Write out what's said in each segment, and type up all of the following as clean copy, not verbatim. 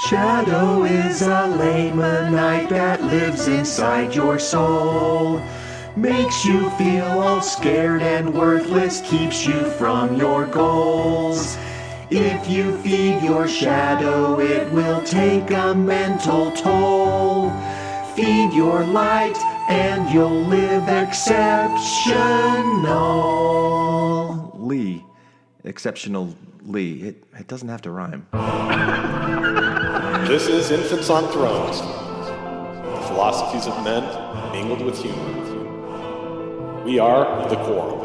Shadow is a Lamanite that lives inside your soul. Makes you feel all scared and worthless, keeps you from your goals. If you feed your shadow, it will take a mental toll. Feed your light and you'll live exceptionally. Exceptionally. It doesn't have to rhyme. This is Infants on Thrones, the philosophies of men mingled with humor. We are the core.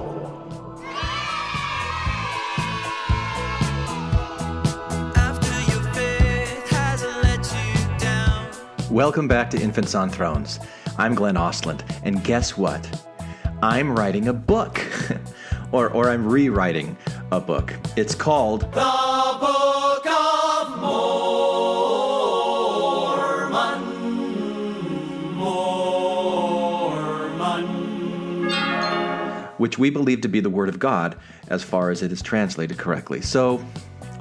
Welcome back to Infants on Thrones. I'm Glenn Ostland, and guess what? I'm writing a book, or I'm rewriting a book. It's called The Book of Mormon, which we believe to be the Word of God as far as it is translated correctly. So,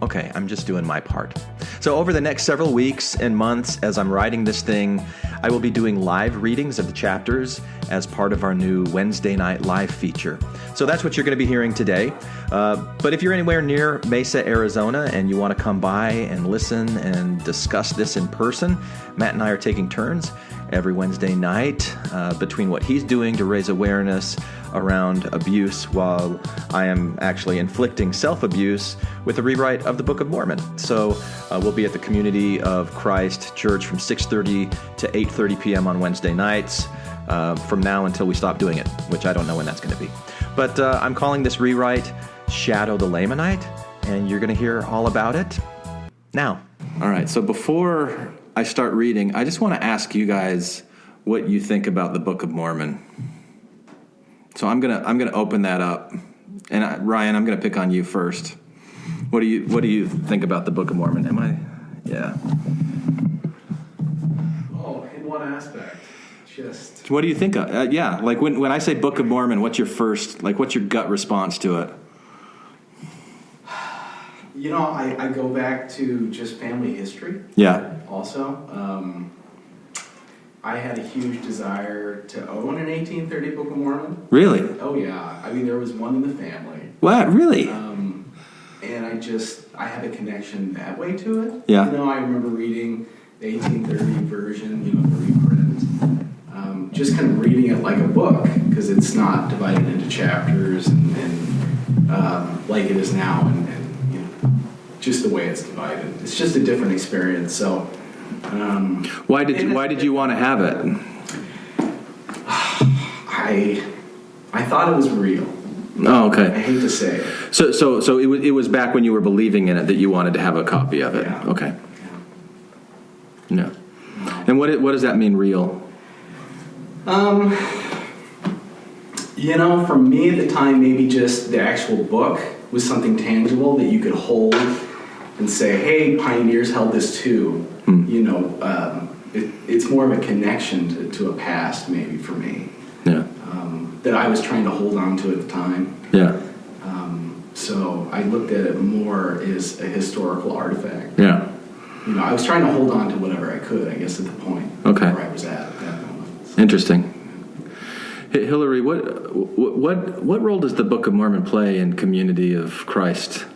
okay, I'm just doing my part. So over the next several weeks and months as I'm writing this thing, I will be doing live readings of the chapters as part of our new Wednesday night live feature. So that's what you're going to be hearing today. But if you're anywhere near Mesa, Arizona, and you want to come by and listen and discuss this in person, Matt and I are taking turns every Wednesday night between what he's doing to raise awareness around abuse while I am actually inflicting self-abuse with a rewrite of the Book of Mormon. So we'll be at the Community of Christ Church from 6:30 to 8:30 p.m. on Wednesday nights from now until we stop doing it, which I don't know when that's going to be. But I'm calling this rewrite Shadow the Lamanite, and you're going to hear all about it now. All right, so before I start reading, I just want to ask you guys what you think about the Book of Mormon. So I'm gonna open that up, and Ryan, I'm gonna pick on you first. What do you think about the Book of Mormon? Yeah. Oh, in one aspect, just. What do you think of? Yeah, like when I say Book of Mormon, what's your gut response to it? You know, I go back to just family history. Yeah. Also, I had a huge desire to own an 1830 Book of Mormon. Really? Oh yeah. I mean, there was one in the family. What? Really? And I had a connection that way to it. Yeah. You know, I remember reading the 1830 version, the reprint. Just kind of reading it like a book, because it's not divided into chapters and like it is now, and just the way it's divided. It's just a different experience. So, why did you want to have it? I thought it was real. Oh, okay. I hate to say it. So it was back when you were believing in it that you wanted to have a copy of it. Yeah. Okay. Yeah. And what does that mean, real? For me at the time, maybe just the actual book was something tangible that you could hold and say, hey, pioneers held this too. It's more of a connection to a past, maybe, for me. Yeah. That I was trying to hold on to at the time. Yeah. So I looked at it more as a historical artifact. Yeah. I was trying to hold on to whatever I could, I guess, at the point where I was at that moment. So. Interesting. Hillary, what role does the Book of Mormon play in Community of Christ?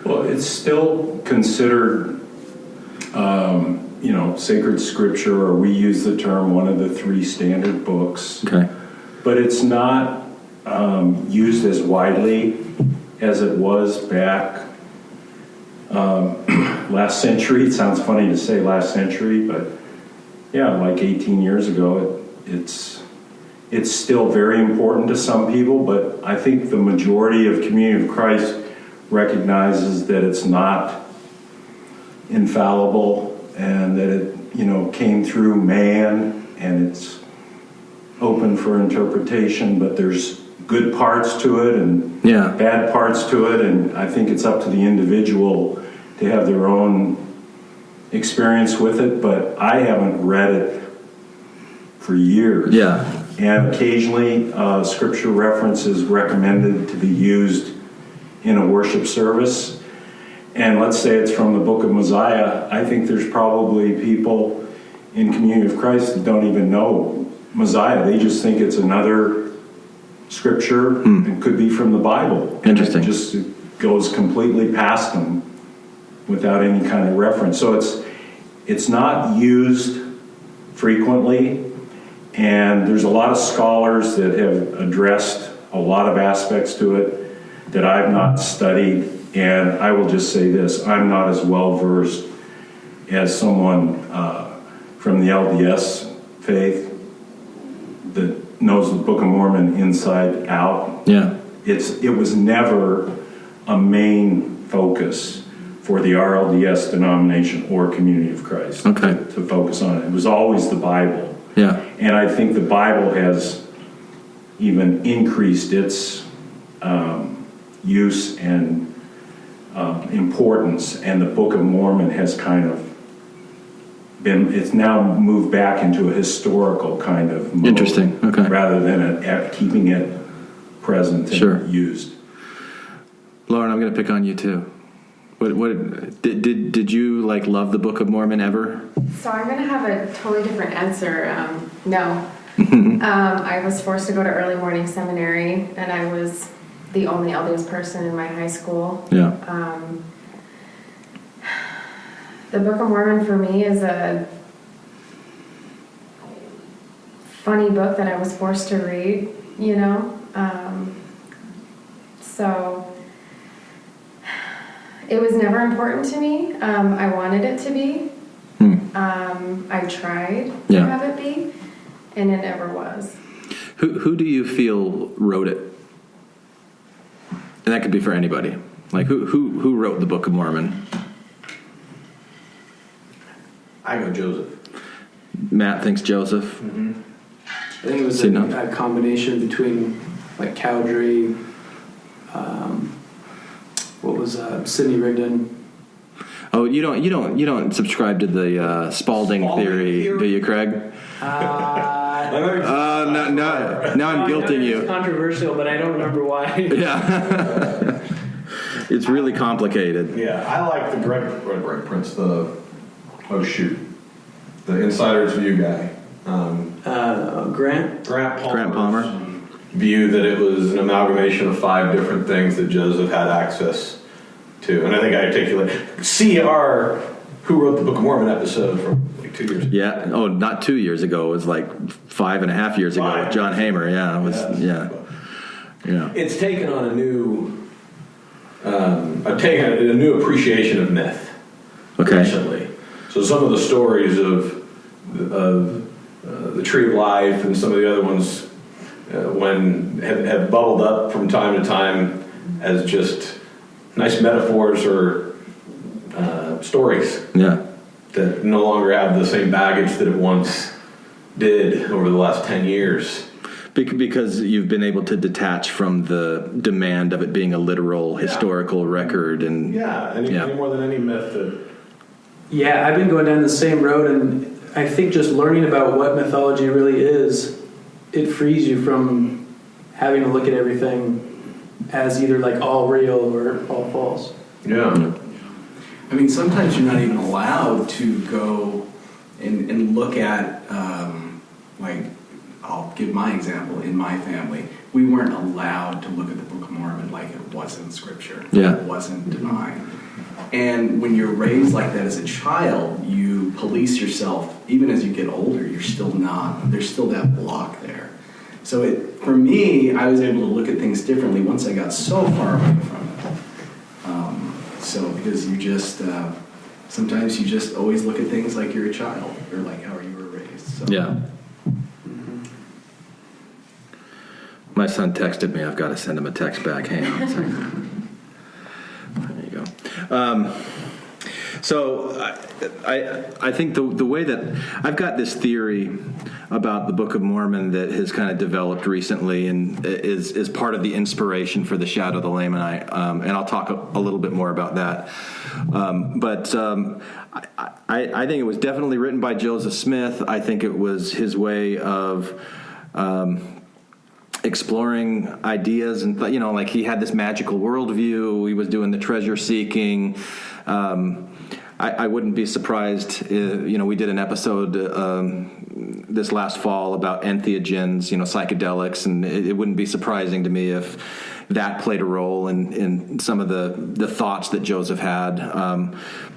Well, it's still considered, sacred scripture, or we use the term one of the three standard books. Okay. But it's not used as widely as it was back last century. It sounds funny to say last century, but yeah, like 18 years ago, it's still very important to some people, but I think the majority of Community of Christ recognizes that it's not infallible and that it, came through man and it's open for interpretation, but there's good parts to it and bad parts to it, and I think it's up to the individual to have their own experience with it, but I haven't read it for years. Yeah. And occasionally scripture reference is recommended to be used in a worship service. and let's say it's from the Book of Mosiah, I think there's probably people in Community of Christ that don't even know Mosiah. They just think it's another scripture and could be from the Bible. Interesting. And it just goes completely past them without any kind of reference. So it's not used frequently, and there's a lot of scholars that have addressed a lot of aspects to it that I've not studied. And I will just say this, I'm not as well versed as someone from the LDS faith that knows the Book of Mormon inside out. Yeah. It was never a main focus for the RLDS denomination or Community of Christ to focus on it. It was always the Bible. Yeah. And I think the Bible has even increased its use and importance, and the Book of Mormon has kind of it's now moved back into a historical kind of mode. Interesting. Okay. Rather than keeping it present and used. Lauren, I'm going to pick on you too. What did you love the Book of Mormon ever? So I'm going to have a totally different answer. No. I was forced to go to early morning seminary, and I was the only LDS person in my high school. Yeah. The Book of Mormon for me is a funny book that I was forced to read, you know. So it was never important to me. I wanted it to be. I tried to have it be, and it never was. Who do you feel wrote it? And that could be for anybody. Like who wrote the Book of Mormon? I go Joseph. Matt thinks Joseph. Mm-hmm. I think it was a combination between like Cowdery, Sidney Rigdon. Oh, you don't subscribe to the Spalding theory, do you, Craig? Now I'm guilting you. It's controversial, but I don't remember why. Yeah. It's really complicated. Yeah, I like the Greg Prince, the Insider's View guy. Grant Palmer. View that it was an amalgamation of 5 different things that Joseph had access to. And I think I articulate CR, who wrote the Book of Mormon episode from 2 years ago. Yeah. Oh, not 2 years ago. It was 5.5 years ago with John Hamer. Yeah. It was, yeah. It's taken on a new appreciation of myth recently. So some of the stories of the Tree of Life and some of the other ones when have bubbled up from time to time as just nice metaphors or stories that no longer have the same baggage that it once did over the last 10 years. Because you've been able to detach from the demand of it being a literal historical record. And any more than any myth that... Yeah, I've been going down the same road, and I think just learning about what mythology really is, it frees you from having to look at everything as either all real or all false. Yeah. I mean, sometimes you're not even allowed to go and look at, I'll give my example. In my family, we weren't allowed to look at the Book of Mormon like it wasn't scripture. Yeah. It wasn't divine. And when you're raised like that as a child, you police yourself. Even as you get older, you're still not. There's still that block there. So for me, I was able to look at things differently once I got so far away from it. Because you just, sometimes you just always look at things like you're a child or like how you were raised. So. Yeah. My son texted me. I've got to send him a text back. Hang on a second. There you go. So I think the way that I've got this theory about the Book of Mormon that has kind of developed recently and is part of the inspiration for the Shadow the Lamanite, and I'll talk a little bit more about that. But I think it was definitely written by Joseph Smith. I think it was his way of exploring ideas, and like he had this magical worldview. He was doing the treasure seeking. I wouldn't be surprised. We did an episode this last fall about entheogens, psychedelics, and it wouldn't be surprising to me if that played a role in some of the thoughts that Joseph had.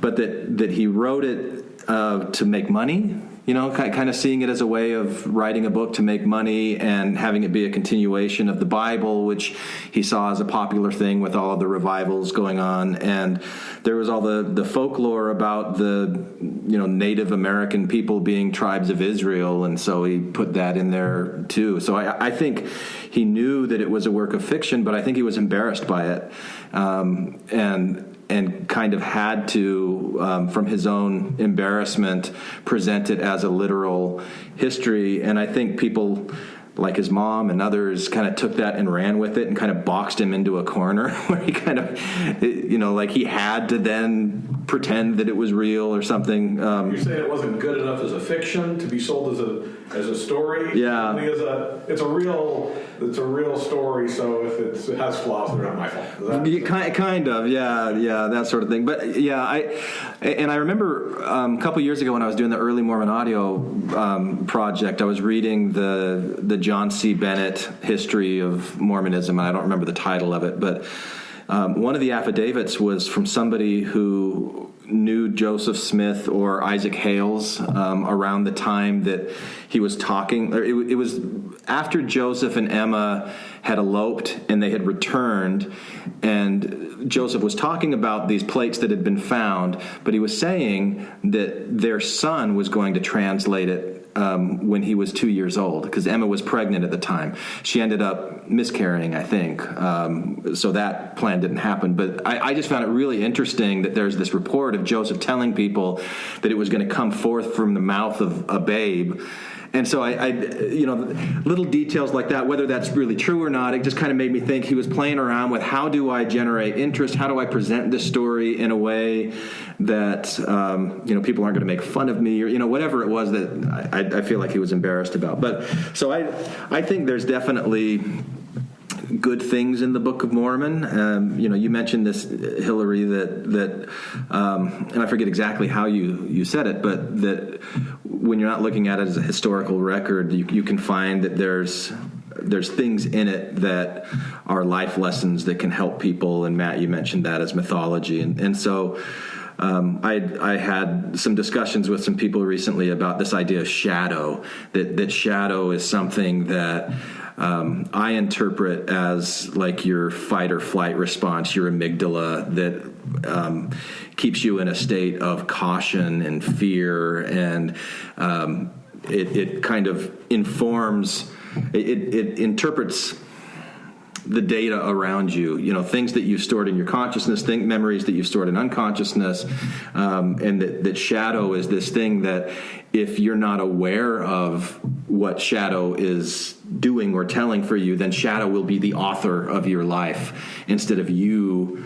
But that he wrote it to make money. Kind of seeing it as a way of writing a book to make money and having it be a continuation of the Bible, which he saw as a popular thing with all of the revivals going on. And there was all the folklore about the, Native American people being tribes of Israel, and so he put that in there too. So I think he knew that it was a work of fiction, but I think he was embarrassed by it. And kind of had to, from his own embarrassment, present it as a literal history. And I think people like his mom and others kind of took that and ran with it and kind of boxed him into a corner where he kind of, like he had to then pretend that it was real or something. You're saying it wasn't good enough as a fiction to be sold as a story? Yeah. It's a real story, so if it has flaws, they're not my fault. Kind of, yeah, that sort of thing. But yeah, I remember a couple years ago when I was doing the early Mormon audio project, I was reading the John C. Bennett history of Mormonism, and I don't remember the title of it, but one of the affidavits was from somebody who knew Joseph Smith or Isaac Hales around the time that he was talking. It was after Joseph and Emma had eloped and they had returned, and Joseph was talking about these plates that had been found, but he was saying that their son was going to translate it when he was 2 years old, because Emma was pregnant at the time. She ended up miscarrying, I think. So that plan didn't happen. But I just found it really interesting that there's this report of Joseph telling people that it was going to come forth from the mouth of a babe. And so I little details like that, whether that's really true or not, it just kind of made me think he was playing around with how do I generate interest? How do I present this story in a way that, people aren't going to make fun of me or, whatever it was that I feel like he was embarrassed about. But so I think there's definitely good things in the Book of Mormon. You mentioned this, Hillary, that and I forget exactly how you said it, but that when you're not looking at it as a historical record, you can find that there's things in it that are life lessons that can help people. And Matt, you mentioned that as mythology, and so. I had some discussions with some people recently about this idea of shadow, that shadow is something that I interpret as like your fight or flight response, your amygdala, that keeps you in a state of caution and fear, and it kind of informs, it interprets the data around you, things that you've stored in your consciousness, memories that you've stored in unconsciousness, and that shadow is this thing that if you're not aware of what shadow is doing or telling for you, then shadow will be the author of your life instead of you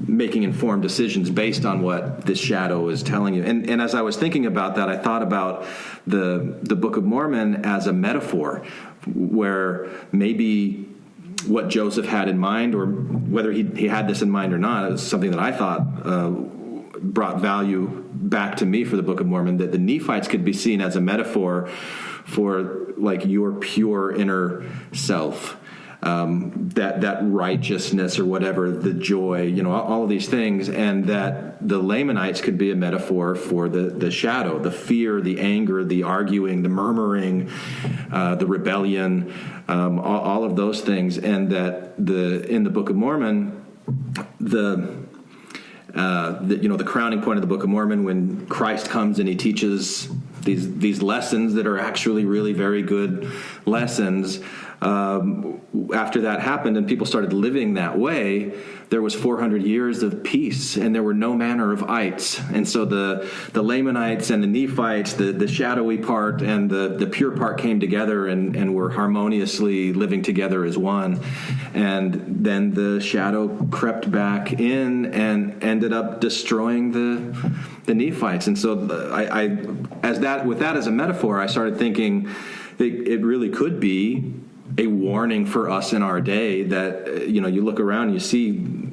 making informed decisions based on what this shadow is telling you. And as I was thinking about that, I thought about the Book of Mormon as a metaphor, where maybe what Joseph had in mind, or whether he had this in mind or not, is something that I thought brought value back to me for the Book of Mormon, that the Nephites could be seen as a metaphor for like your pure inner self, that righteousness or whatever, the joy, all of these things, and that the Lamanites could be a metaphor for the shadow, the fear, the anger, the arguing, the murmuring, the rebellion, all of those things, and that in the Book of Mormon, the crowning point of the Book of Mormon, when Christ comes and he teaches these lessons that are actually really very good lessons. After that happened and people started living that way, there was 400 years of peace, and there were no manner of ites. And so the Lamanites and the Nephites, the shadowy part and the pure part came together and were harmoniously living together as one. And then the shadow crept back in and ended up destroying the Nephites. And so with that as a metaphor, I started thinking it really could be a warning for us in our day that, you look around, you see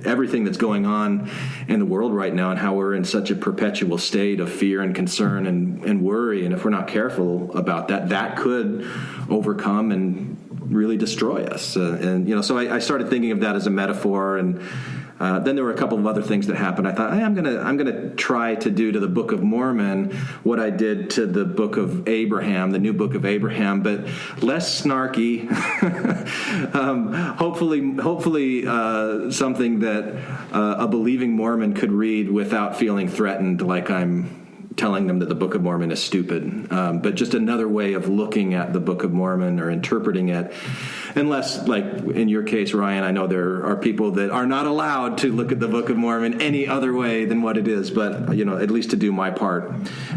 everything that's going on in the world right now and how we're in such a perpetual state of fear and concern and worry. And if we're not careful about that, that could overcome and really destroy us. So I started thinking of that as a metaphor. And then there were a couple of other things that happened. I thought, hey, I'm gonna try to do to the Book of Mormon what I did to the Book of Abraham, the new Book of Abraham, but less snarky. Hopefully, something that a believing Mormon could read without feeling threatened, like I'm telling them that the Book of Mormon is stupid, but just another way of looking at the Book of Mormon or interpreting it. Unless, like in your case, Ryan, I know there are people that are not allowed to look at the Book of Mormon any other way than what it is, but, at least to do my part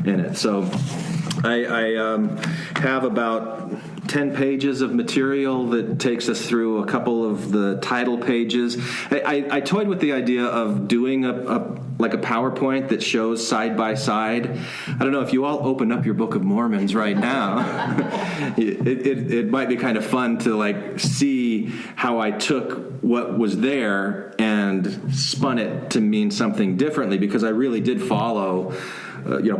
in it. So I have about 10 pages of material that takes us through a couple of the title pages. I toyed with the idea of doing a PowerPoint that shows side by side. I don't know if you all open up your Book of Mormons right now. it might be kind of fun to see how I took what was there and spun it to mean something differently, because I really did follow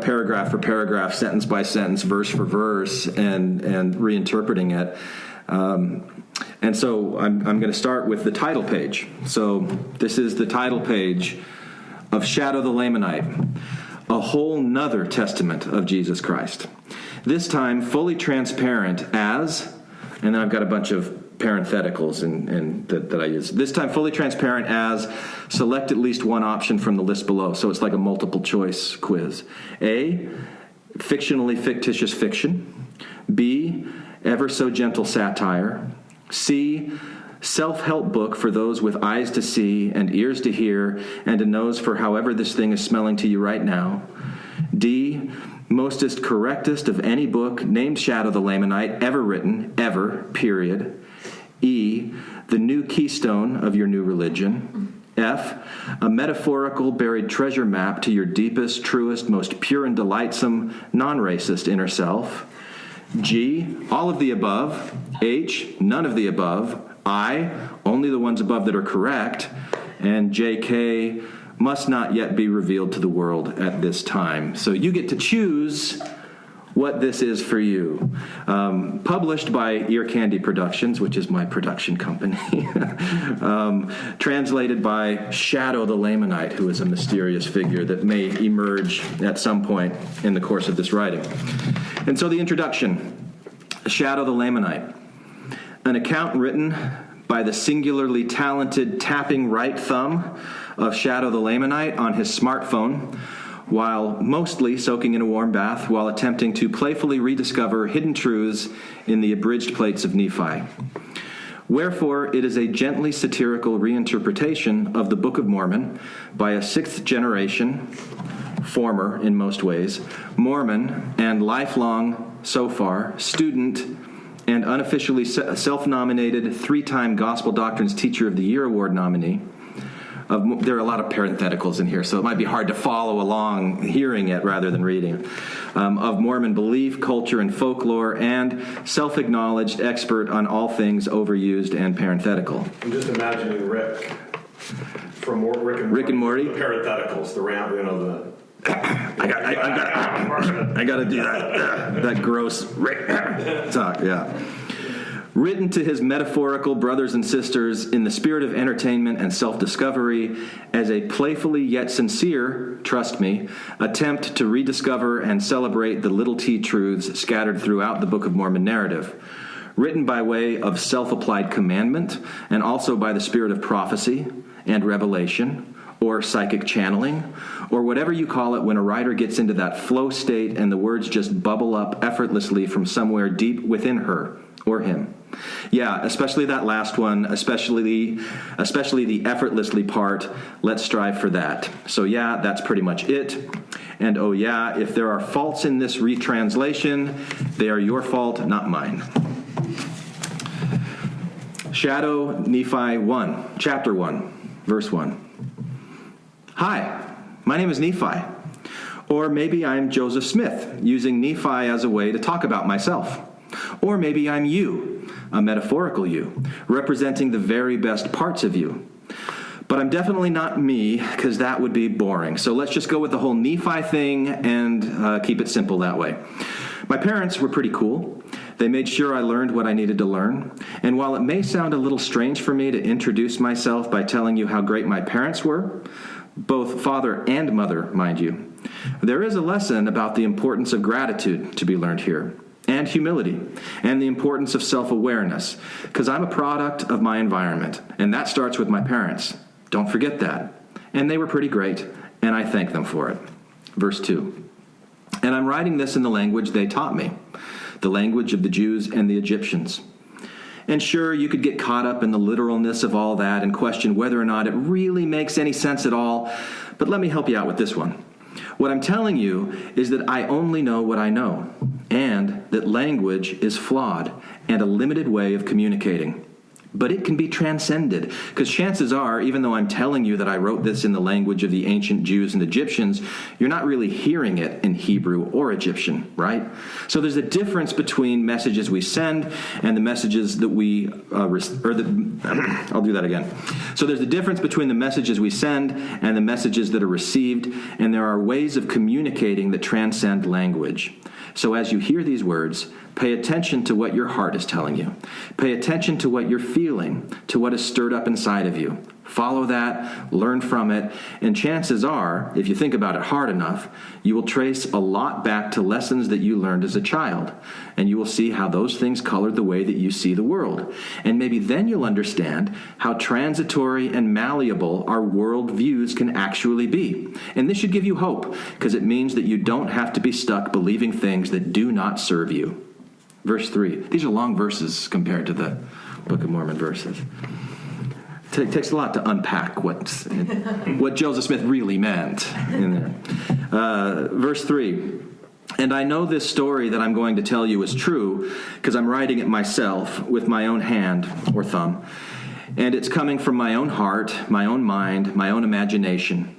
paragraph for paragraph, sentence by sentence, verse for verse, and reinterpreting it. And so I'm going to start with the title page. So this is the title page of Shadow the Lamanite, a whole nother testament of Jesus Christ. This time fully transparent as, and then I've got a bunch of parentheticals and that I use. This time fully transparent as, select at least one option from the list below. So it's like a multiple choice quiz. A, fictionally fictitious fiction. B, ever so gentle satire. C, self-help book for those with eyes to see and ears to hear and a nose for however this thing is smelling to you right now. D, mostest correctest of any book named Shadow the Lamanite ever written, ever, period. E, the new keystone of your new religion. F, a metaphorical buried treasure map to your deepest, truest, most pure and delightsome, non-racist inner self. G, all of the above. H, none of the above. I, only the ones above that are correct. And JK, must not yet be revealed to the world at this time. So you get to choose what this is for you. Published by Ear Candy Productions, which is my production company. Translated by Shadow the Lamanite, who is a mysterious figure that may emerge at some point in the course of this writing. And so the introduction, Shadow the Lamanite. An account written by the singularly talented tapping right thumb of Shadow the Lamanite on his smartphone, while mostly soaking in a warm bath while attempting to playfully rediscover hidden truths in the abridged plates of Nephi. Wherefore, it is a gently satirical reinterpretation of the Book of Mormon by a sixth-generation, former in most ways, Mormon and lifelong, so far, student and unofficially self-nominated three-time Gospel Doctrines Teacher of the Year Award nominee. There are a lot of parentheticals in here, so it might be hard to follow along hearing it rather than reading. Of Mormon belief, culture, and folklore, and self-acknowledged expert on all things overused and parenthetical. I'm just imagining Rick from Rick and Morty. The parentheticals, the ramp, I got to do that. That gross Rick talk, yeah. Written to his metaphorical brothers and sisters in the spirit of entertainment and self-discovery as a playfully yet sincere, trust me, attempt to rediscover and celebrate the little T truths scattered throughout the Book of Mormon narrative. Written by way of self-applied commandment and also by the spirit of prophecy and revelation, or psychic channeling, or whatever you call it when a writer gets into that flow state and the words just bubble up effortlessly from somewhere deep within her or him. Yeah, especially that last one, especially the effortlessly part. Let's strive for that. So yeah, that's pretty much it. And oh yeah, if there are faults in this retranslation, they are your fault, not mine. Shadow, Nephi 1, chapter 1, verse 1. Hi, my name is Nephi. Or maybe I'm Joseph Smith, using Nephi as a way to talk about myself. Or maybe I'm you, a metaphorical you, representing the very best parts of you. But I'm definitely not me, because that would be boring. So let's just go with the whole Nephi thing and keep it simple that way. My parents were pretty cool. They made sure I learned what I needed to learn. And while it may sound a little strange for me to introduce myself by telling you how great my parents were, both father and mother, mind you, there is a lesson about the importance of gratitude to be learned here, and humility, and the importance of self-awareness, because I'm a product of my environment, and that starts with my parents. Don't forget that. And they were pretty great, and I thank them for it. Verse 2. And I'm writing this in the language they taught me, the language of the Jews and the Egyptians. And sure, you could get caught up in the literalness of all that and question whether or not it really makes any sense at all, but let me help you out with this one. What I'm telling you is that I only know what I know, and that language is flawed and a limited way of communicating. But it can be transcended, because chances are, even though I'm telling you that I wrote this in the language of the ancient Jews and Egyptians, you're not really hearing it in Hebrew or Egyptian, right? So there's a difference between messages we send and the messages that we, I'll do that again. So there's a difference between the messages we send and the messages that are received, and there are ways of communicating that transcend language. So as you hear these words, pay attention to what your heart is telling you. Pay attention to what you're feeling, to what is stirred up inside of you. Follow that, learn from it, and chances are, if you think about it hard enough, you will trace a lot back to lessons that you learned as a child, and you will see how those things colored the way that you see the world. And maybe then you'll understand how transitory and malleable our world views can actually be. And this should give you hope, because it means that you don't have to be stuck believing things that do not serve you. Verse 3. These are long verses compared to the Book of Mormon verses. It takes a lot to unpack what Joseph Smith really meant in there. Verse 3. And I know this story that I'm going to tell you is true because I'm writing it myself with my own hand or thumb. And it's coming from my own heart, my own mind, my own imagination.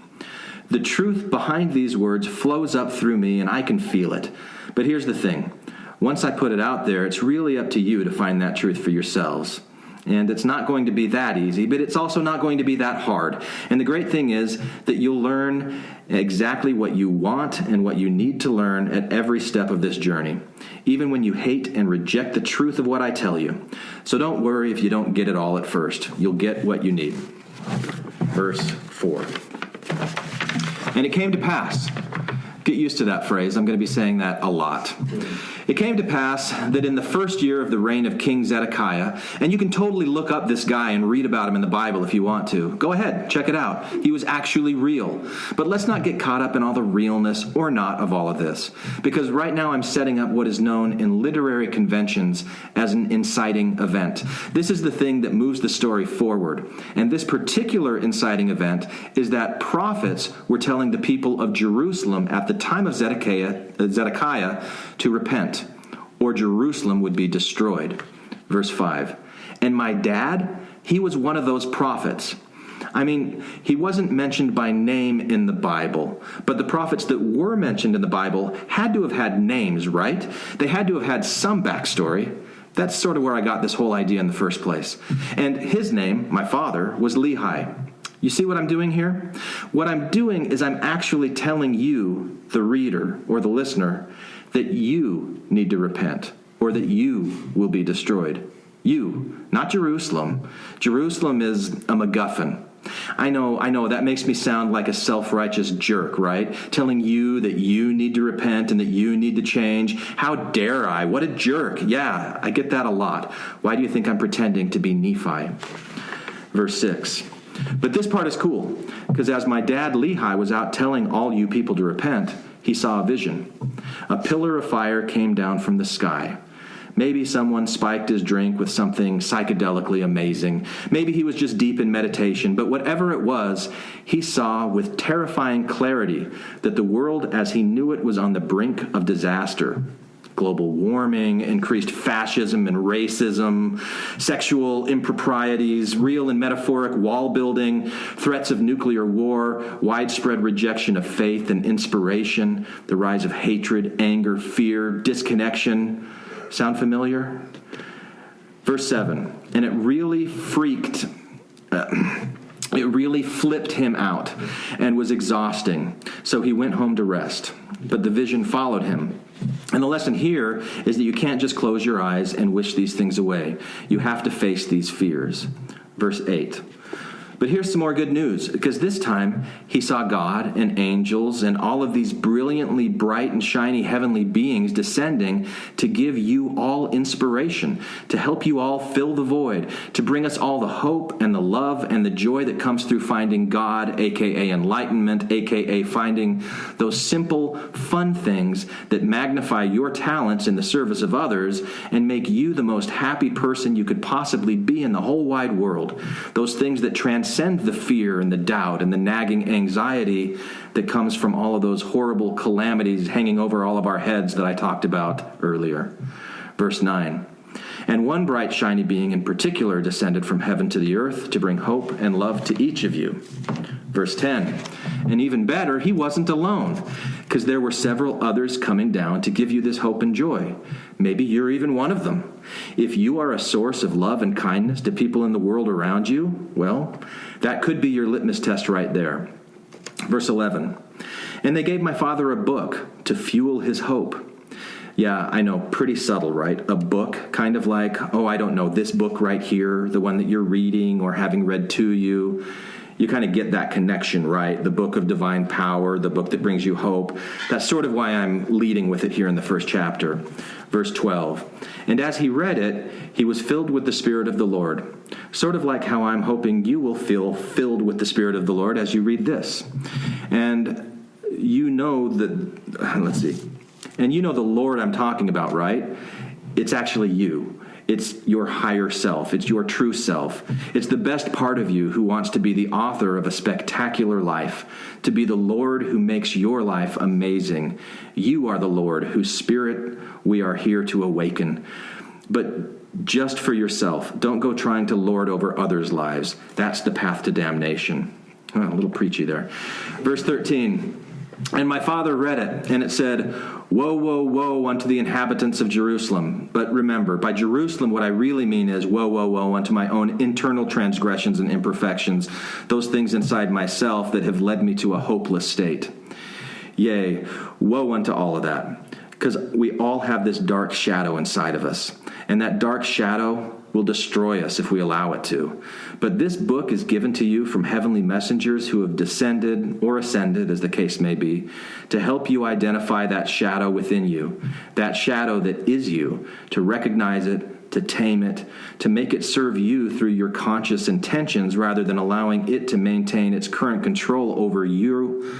The truth behind these words flows up through me and I can feel it. But here's the thing. Once I put it out there, it's really up to you to find that truth for yourselves. And it's not going to be that easy, but it's also not going to be that hard. And the great thing is that you'll learn exactly what you want and what you need to learn at every step of this journey, even when you hate and reject the truth of what I tell you. So don't worry if you don't get it all at first. You'll get what you need. Verse 4. And it came to pass. Get used to that phrase. I'm going to be saying that a lot. It came to pass that in the first year of the reign of King Zedekiah, and you can totally look up this guy and read about him in the Bible if you want to. Go ahead, check it out. He was actually real. But let's not get caught up in all the realness or not of all of this, because right now I'm setting up what is known in literary conventions as an inciting event. This is the thing that moves the story forward. And this particular inciting event is that prophets were telling the people of Jerusalem at the time of Zedekiah to repent, or Jerusalem would be destroyed. Verse 5. And my dad, he was one of those prophets. I mean, he wasn't mentioned by name in the Bible, but the prophets that were mentioned in the Bible had to have had names, right? They had to have had some backstory. That's sort of where I got this whole idea in the first place. And his name, my father, was Lehi. You see what I'm doing here? What I'm doing is I'm actually telling you, the reader or the listener, that you need to repent or that you will be destroyed. You, not Jerusalem. Jerusalem is a MacGuffin. I know, that makes me sound like a self-righteous jerk, right? Telling you that you need to repent and that you need to change. How dare I? What a jerk. Yeah, I get that a lot. Why do you think I'm pretending to be Nephi? Verse 6. But this part is cool, because as my dad Lehi was out telling all you people to repent, he saw a vision. A pillar of fire came down from the sky. Maybe someone spiked his drink with something psychedelically amazing. Maybe he was just deep in meditation. But whatever it was, he saw with terrifying clarity that the world as he knew it was on the brink of disaster. Global warming, increased fascism and racism, sexual improprieties, real and metaphoric wall building, threats of nuclear war, widespread rejection of faith and inspiration, the rise of hatred, anger, fear, disconnection, Sound familiar? Verse 7, and it really flipped him out and was exhausting. So he went home to rest. But the vision followed him. And the lesson here is that you can't just close your eyes and wish these things away. You have to face these fears. Verse 8. But here's some more good news, because this time he saw God and angels and all of these brilliantly bright and shiny heavenly beings descending to give you all inspiration, to help you all fill the void, to bring us all the hope and the love and the joy that comes through finding God, aka enlightenment, aka finding those simple, fun things that magnify your talents in the service of others and make you the most happy person you could possibly be in the whole wide world. Those things that transcend the fear and the doubt and the nagging anxiety that comes from all of those horrible calamities hanging over all of our heads that I talked about earlier. Verse 9. And one bright, shiny being in particular descended from heaven to the earth to bring hope and love to each of you. Verse 10. And even better, he wasn't alone, because there were several others coming down to give you this hope and joy. Maybe you're even one of them. If you are a source of love and kindness to people in the world around you, well, that could be your litmus test right there. Verse 11. And they gave my father a book to fuel his hope. Yeah, I know, pretty subtle, right? A book, kind of like, oh, I don't know, this book right here, the one that you're reading or having read to you. You kind of get that connection, right? The book of divine power, the book that brings you hope. That's sort of why I'm leading with it here in the first chapter. Verse 12. And as he read it, he was filled with the Spirit of the Lord. Sort of like how I'm hoping you will feel filled with the Spirit of the Lord as you read this. And you know that, let's see. And you know the Lord I'm talking about, right? It's actually you. It's your higher self. It's your true self. It's the best part of you who wants to be the author of a spectacular life, to be the Lord who makes your life amazing. You are the Lord whose Spirit we are here to awaken. But just for yourself. Don't go trying to lord over others' lives. That's the path to damnation. Oh, a little preachy there. Verse 13. And my father read it, and it said, Woe, woe, woe unto the inhabitants of Jerusalem. But remember, by Jerusalem, what I really mean is, woe, woe, woe unto my own internal transgressions and imperfections, those things inside myself that have led me to a hopeless state. Yea, woe unto all of that. Because we all have this dark shadow inside of us, and that dark shadow will destroy us if we allow it to. But this book is given to you from heavenly messengers who have descended or ascended, as the case may be, to help you identify that shadow within you, that shadow that is you, to recognize it, to tame it, to make it serve you through your conscious intentions rather than allowing it to maintain its current control over you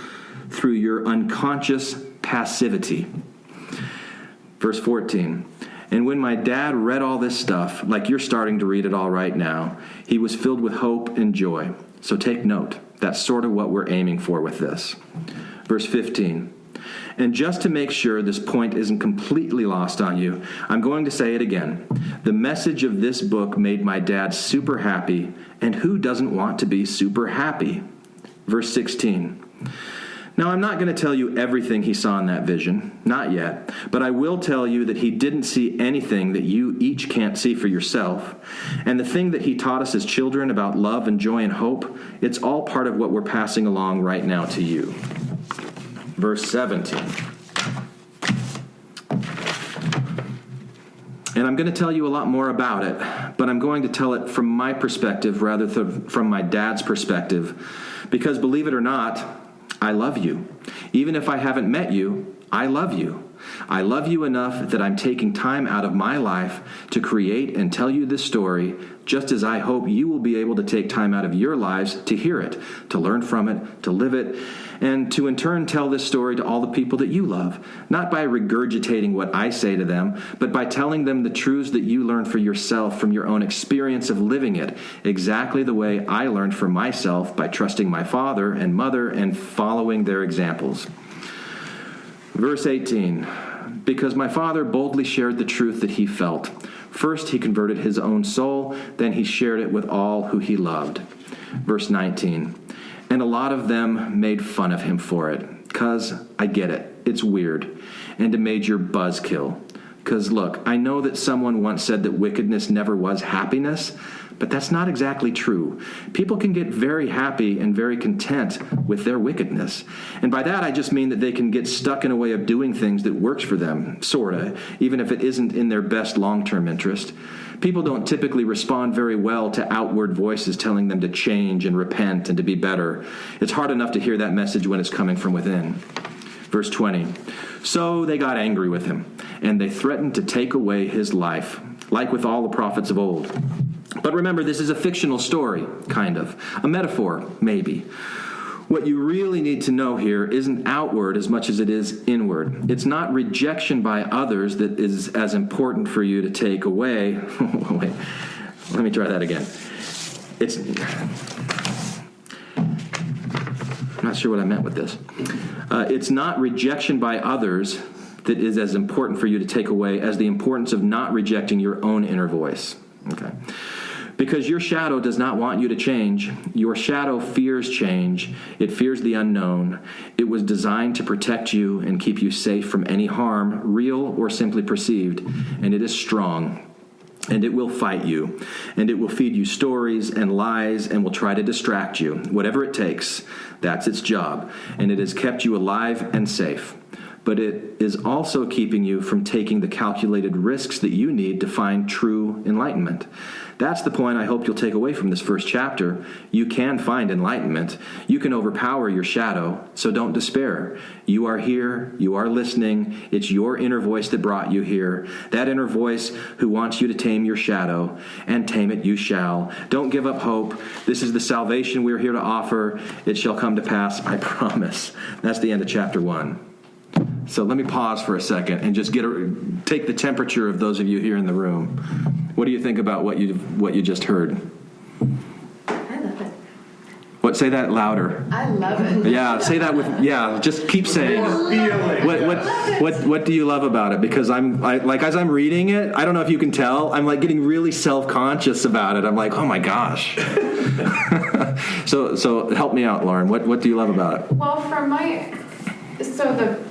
through your unconscious passivity. Verse 14. And when my dad read all this stuff, like you're starting to read it all right now, he was filled with hope and joy. So take note. That's sort of what we're aiming for with this. Verse 15. And just to make sure this point isn't completely lost on you, I'm going to say it again. The message of this book made my dad super happy, and who doesn't want to be super happy? Verse 16. Now, I'm not going to tell you everything he saw in that vision, not yet, but I will tell you that he didn't see anything that you each can't see for yourself. And the thing that he taught us as children about love and joy and hope, it's all part of what we're passing along right now to you. Verse 17. And I'm going to tell you a lot more about it, but I'm going to tell it from my perspective rather than from my dad's perspective, because believe it or not, I love you. Even if I haven't met you, I love you. I love you enough that I'm taking time out of my life to create and tell you this story, just as I hope you will be able to take time out of your lives to hear it, to learn from it, to live it, and to in turn tell this story to all the people that you love, not by regurgitating what I say to them, but by telling them the truths that you learn for yourself from your own experience of living it, exactly the way I learned for myself by trusting my father and mother and following their examples. Verse 18, because my father boldly shared the truth that he felt. First, he converted his own soul, then he shared it with all who he loved. Verse 19, and a lot of them made fun of him for it, because I get it, it's weird, and a major buzzkill. Because look, I know that someone once said that wickedness never was happiness, but that's not exactly true. People can get very happy and very content with their wickedness. And by that, I just mean that they can get stuck in a way of doing things that works for them, sorta, even if it isn't in their best long-term interest. People don't typically respond very well to outward voices telling them to change and repent and to be better. It's hard enough to hear that message when it's coming from within. Verse 20, so they got angry with him, and they threatened to take away his life, like with all the prophets of old. But remember, this is a fictional story, kind of. A metaphor, maybe. What you really need to know here isn't outward as much as it is inward. It's not rejection by others that is as important for you to take away. Wait, let me try that again. I'm not sure what I meant with this. It's not rejection by others that is as important for you to take away as the importance of not rejecting your own inner voice. Okay. Because your shadow does not want you to change. Your shadow fears change. It fears the unknown. It was designed to protect you and keep you safe from any harm, real or simply perceived. And it is strong. And it will fight you. And it will feed you stories and lies and will try to distract you. Whatever it takes, that's its job. And it has kept you alive and safe. But it is also keeping you from taking the calculated risks that you need to find true enlightenment. That's the point I hope you'll take away from this first chapter. You can find enlightenment. You can overpower your shadow, so don't despair. You are here. You are listening. It's your inner voice that brought you here. That inner voice who wants you to tame your shadow, and tame it you shall. Don't give up hope. This is the salvation we're here to offer. It shall come to pass, I promise. That's the end of chapter 1. So let me pause for a second and just take the temperature of those of you here in the room. What do you think about what you just heard? I love it. What? Say that louder. I love it. Yeah, say that just keep saying. What do you love about it? Because as I'm reading it, I don't know if you can tell, I'm like getting really self-conscious about it. I'm like, oh my gosh. So help me out, Lauren. What do you love about it? Well,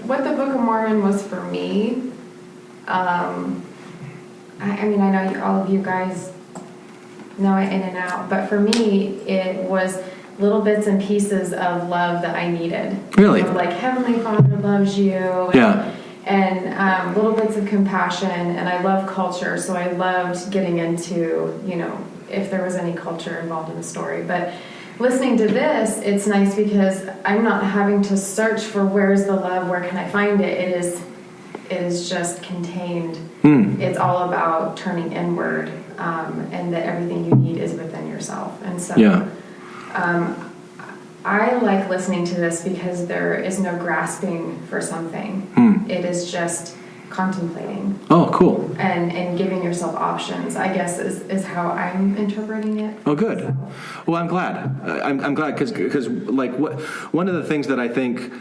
what the Book of Mormon was for me, I know all of you guys know it in and out, but for me, it was little bits and pieces of love that I needed. Really? Like Heavenly Father loves you. And little bits of compassion, and I love culture, so I loved getting into, if there was any culture involved in the story. But listening to this, it's nice because I'm not having to search for where's the love, where can I find it. It is just contained. It's all about turning inward, and that everything you need is within yourself. And so I like listening to this because there is no grasping for something. It is just contemplating. Oh, cool. And giving yourself options, I guess, is how I'm interpreting it. Oh, good. Well, I'm glad. I'm glad because one of the things that I think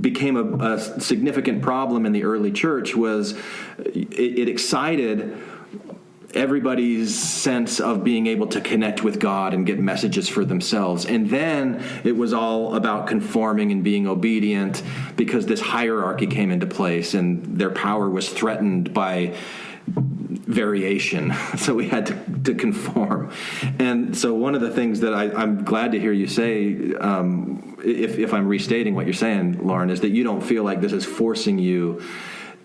became a significant problem in the early church was it excited everybody's sense of being able to connect with God and get messages for themselves. And then it was all about conforming and being obedient because this hierarchy came into place and their power was threatened by variation. So we had to conform. And so one of the things that I'm glad to hear you say, if I'm restating what you're saying, Lauren, is that you don't feel like this is forcing you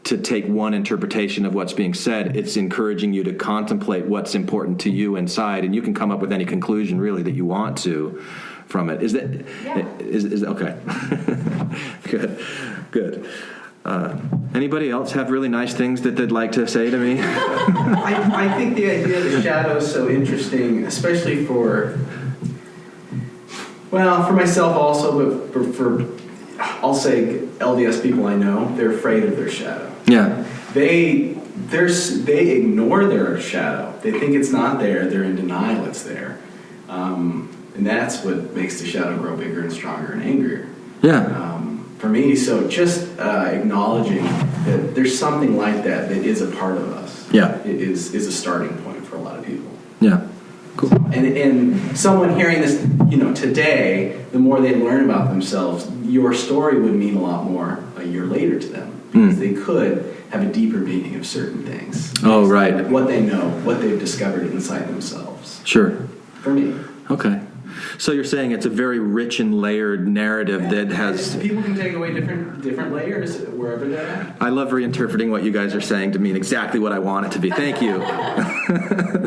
to take one interpretation of what's being said. It's encouraging you to contemplate what's important to you inside, and you can come up with any conclusion really that you want to from it. Is that is okay? Good. Anybody else have really nice things that they'd like to say to me? I think the idea of the shadow is so interesting, especially for myself also, but for I'll say LDS people I know, they're afraid of their shadow. Yeah. They ignore their shadow. They think it's not there. They're in denial it's there. And that's what makes the shadow grow bigger and stronger and angrier. Yeah. For me, so just acknowledging that there's something like that is a part of us. Yeah. It is a starting point for a lot of people. Yeah. Cool. And someone hearing this, today, the more they learn about themselves, your story would mean a lot more a year later to them. because they could have a deeper meaning of certain things. Oh, right. What they know, what they've discovered inside themselves. Sure. For me. Okay. So you're saying it's a very rich and layered narrative that has... People can take away different layers wherever they're at. I love reinterpreting what you guys are saying to mean exactly what I want it to be. Thank you.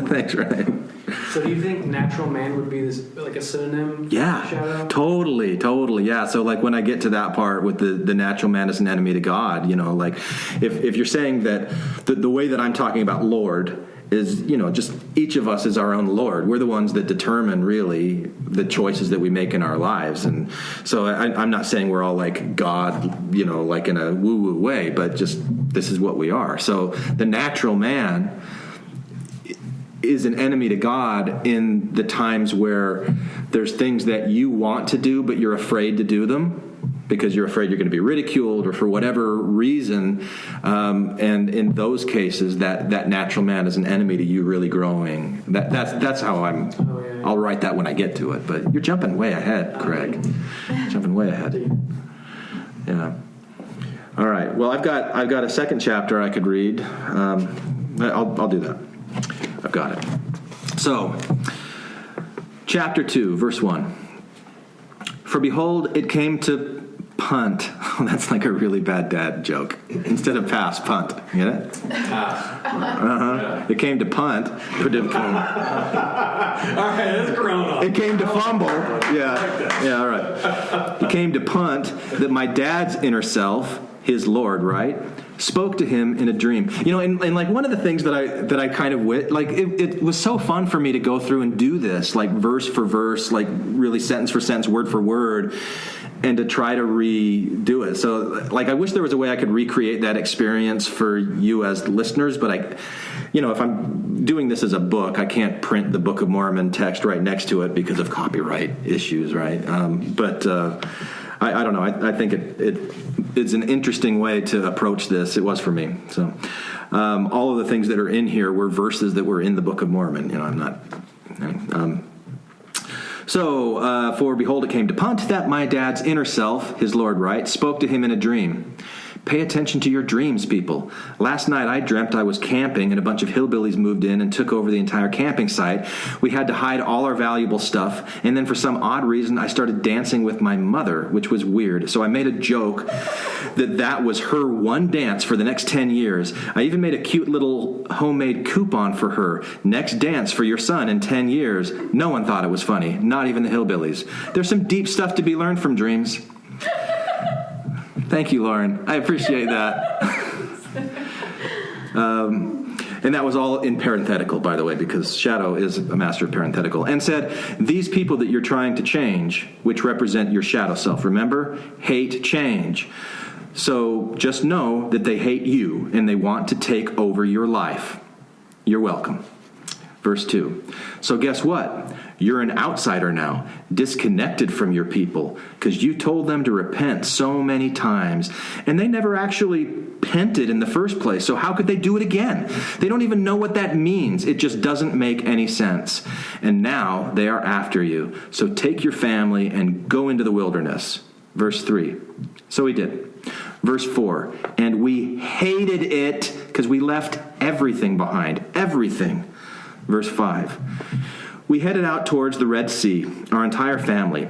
Thanks, Ryan. So do you think natural man would be this like a synonym? Yeah, Shadow? totally. Yeah. So like when I get to that part with the natural man is an enemy to God, like if you're saying that the way that I'm talking about Lord is, just each of us is our own Lord. We're the ones that determine really the choices that we make in our lives. And so I'm not saying we're all like God, like in a woo-woo way, but just this is what we are. So the natural man is an enemy to God in the times where there's things that you want to do, but you're afraid to do them because you're afraid you're going to be ridiculed or for whatever reason. And in those cases, that natural man is an enemy to you really growing. That's how I'll write that when I get to it. But you're jumping way ahead, Craig. Jumping way ahead. Yeah. All right. Well, I've got a second chapter I could read. I'll do that. I've got it. So, chapter 2, verse 1. For behold, it came to punt. Oh, that's like a really bad dad joke. Instead of pass, punt. Get it? Uh-huh. It came to punt. All right, that's grown up. It came to fumble. Yeah, all right. It came to punt that my dad's inner self, his Lord, right, spoke to him in a dream. And like one of the things that I kind of it was so fun for me to go through and do this, like verse for verse, like really sentence for sentence, word for word, and to try to redo it. So like I wish there was a way I could recreate that experience for you as listeners, but if I'm doing this as a book, I can't print the Book of Mormon text right next to it because of copyright issues, right? I don't know. I think it's an interesting way to approach this. It was for me. So all of the things that are in here were verses that were in the Book of Mormon. I'm not... For behold, it came to punt that my dad's inner self, his Lord, right, spoke to him in a dream. Pay attention to your dreams, people. Last night I dreamt I was camping and a bunch of hillbillies moved in and took over the entire camping site. We had to hide all our valuable stuff, and then for some odd reason I started dancing with my mother, which was weird. So I made a joke that was her one dance for the next 10 years. I even made a cute little homemade coupon for her. Next dance for your son in 10 years. No one thought it was funny, not even the hillbillies. There's some deep stuff to be learned from dreams. Thank you, Lauren. I appreciate that. And that was all in parenthetical, by the way, because Shadow is a master of parenthetical. And said, these people that you're trying to change, which represent your shadow self, remember, hate change. So just know that they hate you and they want to take over your life. You're welcome. Verse 2. So guess what? You're an outsider now, disconnected from your people, because you told them to repent so many times, and they never actually repented in the first place, so how could they do it again? They don't even know what that means. It just doesn't make any sense. And now they are after you, so take your family and go into the wilderness. Verse 3. So he did. Verse 4. And we hated it, because we left everything behind. Everything. Verse 5. We headed out towards the Red Sea, our entire family.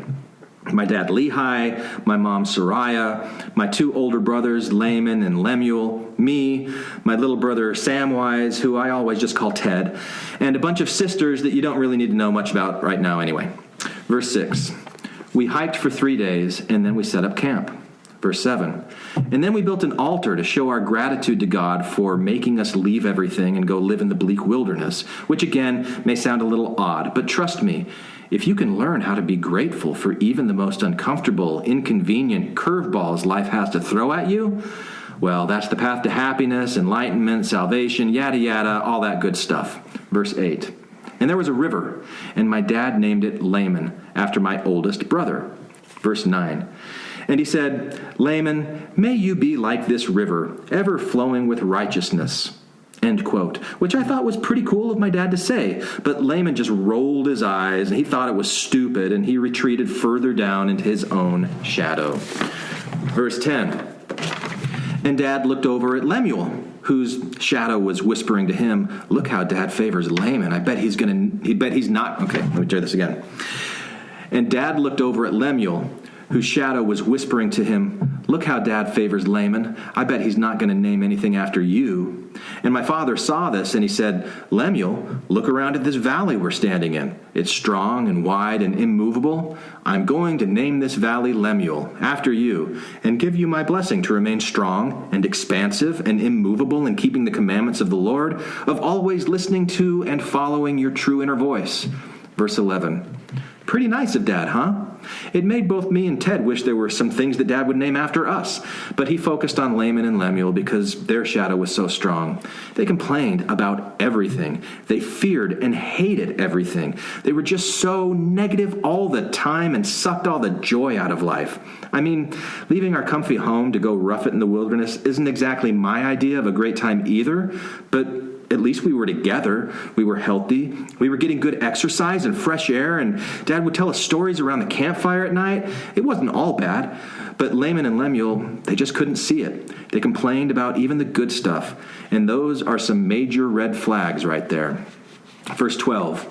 My dad Lehi, my mom Sariah, my two older brothers Laman and Lemuel, me, my little brother Samwise, who I always just call Ted, and a bunch of sisters that you don't really need to know much about right now anyway. Verse 6. We hiked for 3 days, and then we set up camp. Verse 7. And then we built an altar to show our gratitude to God for making us leave everything and go live in the bleak wilderness, which again may sound a little odd, but trust me, if you can learn how to be grateful for even the most uncomfortable, inconvenient curveballs life has to throw at you, well, that's the path to happiness, enlightenment, salvation, yada yada, all that good stuff. Verse 8. And there was a river, and my dad named it Laman, after my oldest brother. Verse 9. And he said, Laman, may you be like this river, ever flowing with righteousness. End quote. Which I thought was pretty cool of my dad to say. But Laman just rolled his eyes, and he thought it was stupid, and he retreated further down into his own shadow. Verse 10. And Dad looked over at Lemuel, whose shadow was whispering to him, "Look how Dad favors Laman. I bet he's not." Okay, let me try this again. And Dad looked over at Lemuel, whose shadow was whispering to him, "Look how Dad favors Laman. I bet he's not going to name anything after you." And my father saw this, and he said, "Lemuel, look around at this valley we're standing in. It's strong and wide and immovable. I'm going to name this valley Lemuel, after you, and give you my blessing to remain strong and expansive and immovable in keeping the commandments of the Lord, of always listening to and following your true inner voice." Verse 11. Pretty nice of Dad, huh? It made both me and Ted wish there were some things that Dad would name after us, but he focused on Laman and Lemuel because their shadow was so strong. They complained about everything. They feared and hated everything. They were just so negative all the time and sucked all the joy out of life. I mean, leaving our comfy home to go rough it in the wilderness isn't exactly my idea of a great time either, but at least we were together. We were healthy. We were getting good exercise and fresh air, and Dad would tell us stories around the campfire at night. It wasn't all bad, but Laman and Lemuel, they just couldn't see it. They complained about even the good stuff, and those are some major red flags right there. Verse 12.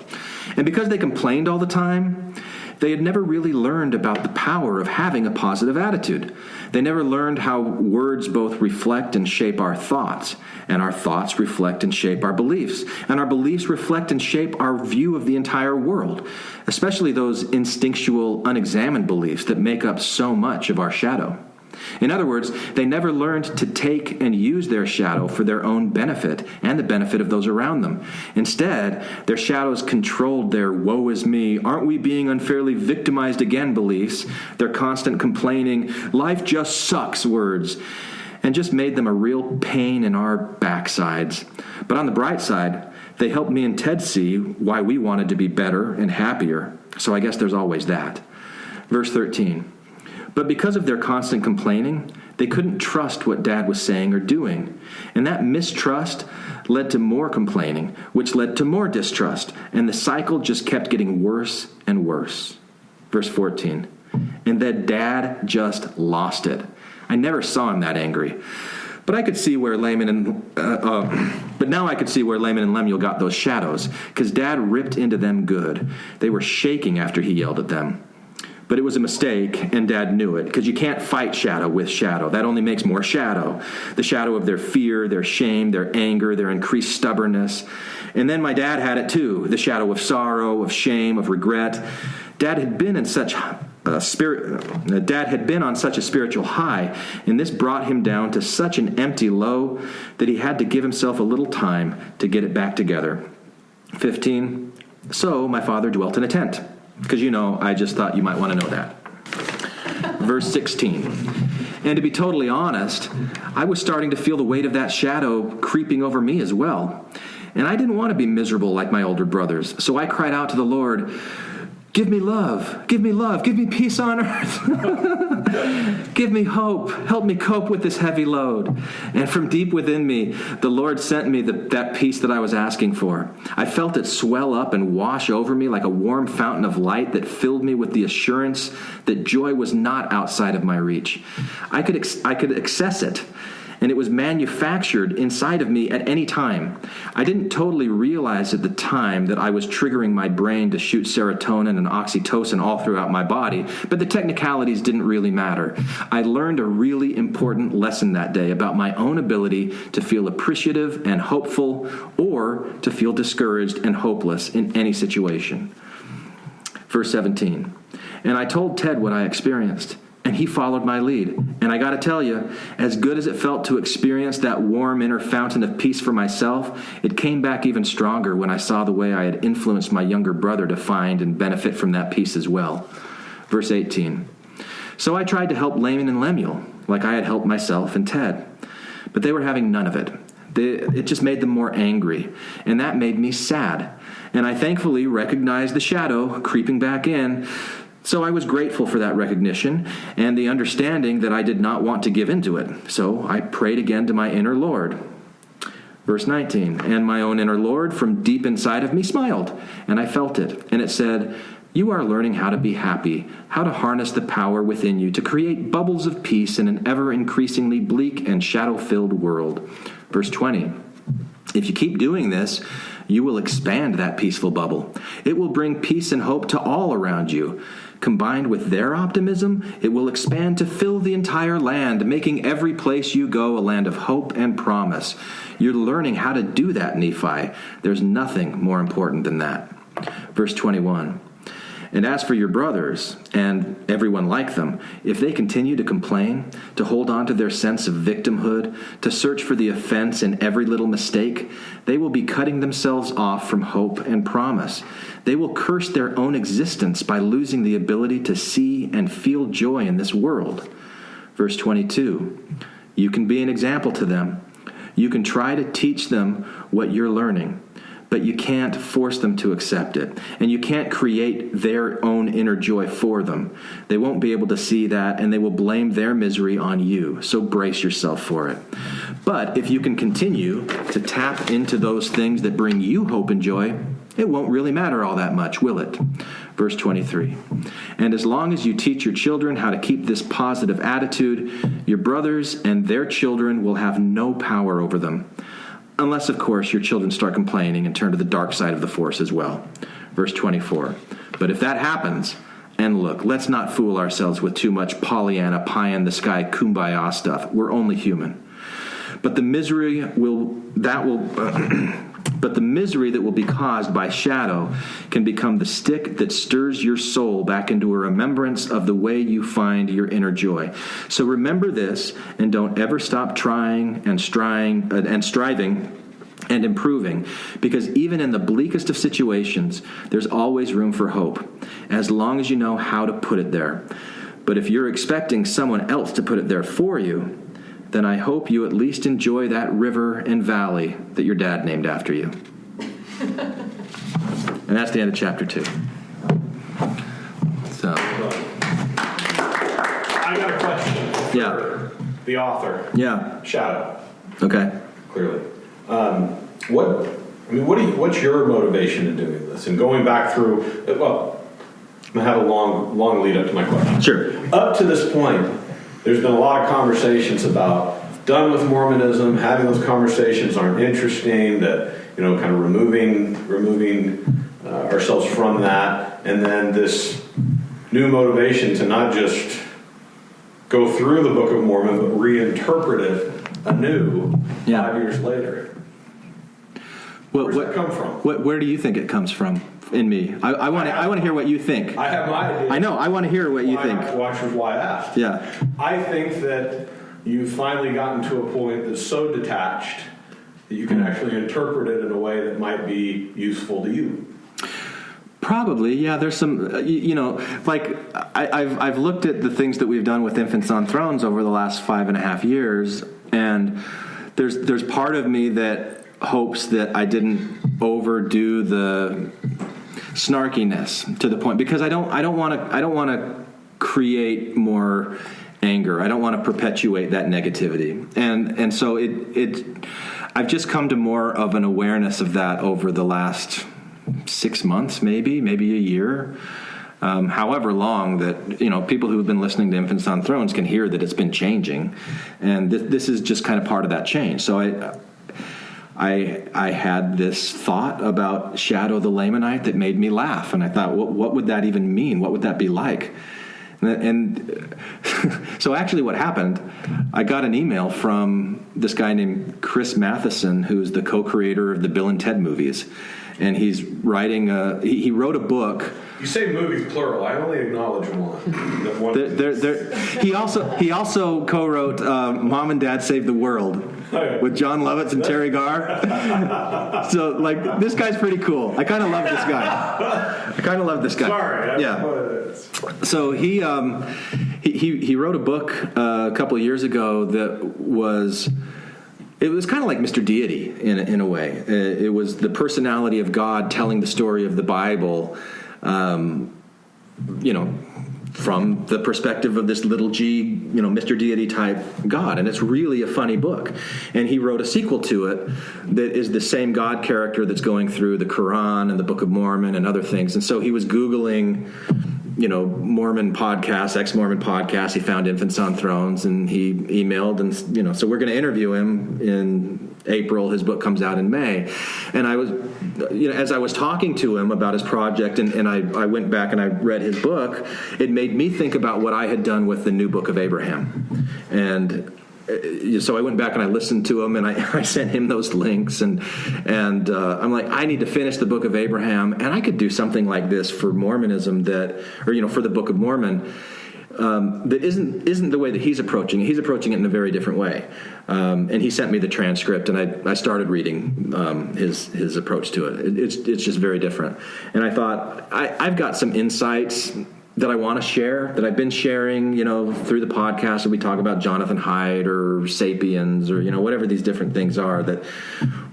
And because they complained all the time, they had never really learned about the power of having a positive attitude. They never learned how words both reflect and shape our thoughts, and our thoughts reflect and shape our beliefs, and our beliefs reflect and shape our view of the entire world, especially those instinctual, unexamined beliefs that make up so much of our shadow. In other words, they never learned to take and use their shadow for their own benefit and the benefit of those around them. Instead, their shadows controlled their "woe is me, aren't we being unfairly victimized again" beliefs, their constant complaining, "life just sucks" words, and just made them a real pain in our backsides. But on the bright side, they helped me and Ted see why we wanted to be better and happier. So I guess there's always that. Verse 13. But because of their constant complaining, they couldn't trust what Dad was saying or doing. And that mistrust led to more complaining, which led to more distrust. And the cycle just kept getting worse and worse. Verse 14. And then Dad just lost it. I never saw him that angry. But I could see where now I could see where Laman and Lemuel got those shadows, because Dad ripped into them good. They were shaking after he yelled at them. But it was a mistake, and Dad knew it, because you can't fight shadow with shadow. That only makes more shadow. The shadow of their fear, their shame, their anger, their increased stubbornness. And then my dad had it too, the shadow of sorrow, of shame, of regret. Dad had been on such a spiritual high, and this brought him down to such an empty low that he had to give himself a little time to get it back together. 15. So my father dwelt in a tent. Because, I just thought you might want to know that. Verse 16. And to be totally honest, I was starting to feel the weight of that shadow creeping over me as well. And I didn't want to be miserable like my older brothers. So I cried out to the Lord, "Give me love, give me love, give me peace on earth. Give me hope, help me cope with this heavy load." And from deep within me, the Lord sent me that peace that I was asking for. I felt it swell up and wash over me like a warm fountain of light that filled me with the assurance that joy was not outside of my reach. I could access it. And it was manufactured inside of me at any time. I didn't totally realize at the time that I was triggering my brain to shoot serotonin and oxytocin all throughout my body, but the technicalities didn't really matter. I learned a really important lesson that day about my own ability to feel appreciative and hopeful, or to feel discouraged and hopeless in any situation. Verse 17. And I told Ted what I experienced, and he followed my lead. And I got to tell you, as good as it felt to experience that warm inner fountain of peace for myself, it came back even stronger when I saw the way I had influenced my younger brother to find and benefit from that peace as well. Verse 18. So I tried to help Laman and Lemuel, like I had helped myself and Ted. But they were having none of it. It just made them more angry. And that made me sad. And I thankfully recognized the shadow creeping back in. So I was grateful for that recognition and the understanding that I did not want to give into it. So I prayed again to my inner Lord. Verse 19, and my own inner Lord from deep inside of me smiled, and I felt it. And it said, You are learning how to be happy, how to harness the power within you to create bubbles of peace in an ever-increasingly bleak and shadow-filled world. Verse 20. If you keep doing this, you will expand that peaceful bubble. It will bring peace and hope to all around you. Combined with their optimism, it will expand to fill the entire land, making every place you go a land of hope and promise. You're learning how to do that, Nephi. There's nothing more important than that. Verse 21. And as for your brothers, and everyone like them, if they continue to complain, to hold on to their sense of victimhood, to search for the offense in every little mistake, they will be cutting themselves off from hope and promise. They will curse their own existence by losing the ability to see and feel joy in this world. Verse 22, you can be an example to them. You can try to teach them what you're learning, but you can't force them to accept it. And you can't create their own inner joy for them. They won't be able to see that, and they will blame their misery on you. So brace yourself for it. But if you can continue to tap into those things that bring you hope and joy, it won't really matter all that much, will it? Verse 23. And as long as you teach your children how to keep this positive attitude, your brothers and their children will have no power over them. Unless, of course, your children start complaining and turn to the dark side of the force as well. Verse 24. But if that happens, and look, let's not fool ourselves with too much Pollyanna, pie-in-the-sky, kumbaya stuff. We're only human. But the misery that will be caused by Shadow can become the stick that stirs your soul back into a remembrance of the way you find your inner joy. So remember this, and don't ever stop trying and striving and improving, because even in the bleakest of situations, there's always room for hope, as long as you know how to put it there. But if you're expecting someone else to put it there for you, then I hope you at least enjoy that river and valley that your dad named after you. And that's the end of chapter 2. So, I got a question for the author. Yeah. Shadow. Okay. Clearly. What's your motivation in doing this? And going back through, well, I'm going to have a long lead up to my question. Sure. Up to this point, there's been a lot of conversations about done with Mormonism, having those conversations aren't interesting, that, kind of removing ourselves from that, and then this new motivation to not just go through the Book of Mormon, but reinterpret it anew 5 years later. Where does that come from? Where do you think it comes from in me? I want to hear what you think. I have my idea. I know. I want to hear what you think. Which is why I asked. Yeah. I think that you've finally gotten to a point that's so detached that you can actually interpret it in a way that might be useful to you. Probably, yeah. There's some, I've looked at the things that we've done with Infants on Thrones over the last 5.5 years, and there's part of me that hopes that I didn't overdo the snarkiness to the point, because I don't want to create more anger. I don't want to perpetuate that negativity, and so I've just come to more of an awareness of that over the last 6 months, maybe a year, however long that people who have been listening to Infants on Thrones can hear that it's been changing, and this is just kind of part of that change. So I had this thought about Shadow the Lamanite that made me laugh, and I thought, what would that even mean? What would that be like? And so actually what happened, I got an email from this guy named Chris Matheson, who's the co-creator of the Bill and Ted movies. And he's writing he wrote a book. You say movies plural. I only acknowledge one. He also co-wrote Mom and Dad Save the World with John Lovitz and Terry Garr. So this guy's pretty cool. I kind of love this guy. Sorry. Yeah. So he wrote a book a couple of years ago that was. It was kind of like Mr. Deity in a way. It was the personality of God telling the story of the Bible, from the perspective of this little g, Mr. Deity type God. And it's really a funny book. And he wrote a sequel to it that is the same God character that's going through the Quran and the Book of Mormon and other things. And so he was Googling, Mormon podcasts, ex-Mormon podcasts. He found Infants on Thrones, and he emailed, and so we're going to interview him in April. His book comes out in May. And I was, as I was talking to him about his project, and I went back and I read his book, it made me think about what I had done with the new Book of Abraham. And so I went back and I listened to him, and I sent him those links, and I'm like, I need to finish the Book of Abraham, and I could do something like this for Mormonism for the Book of Mormon, that isn't the way that he's approaching it. He's approaching it in a very different way. And he sent me the transcript, and I started reading his approach to it. It's just very different. And I thought, I've got some insights that I want to share, that I've been sharing, through the podcast, that we talk about Jonathan Haidt or Sapiens or, whatever these different things are, that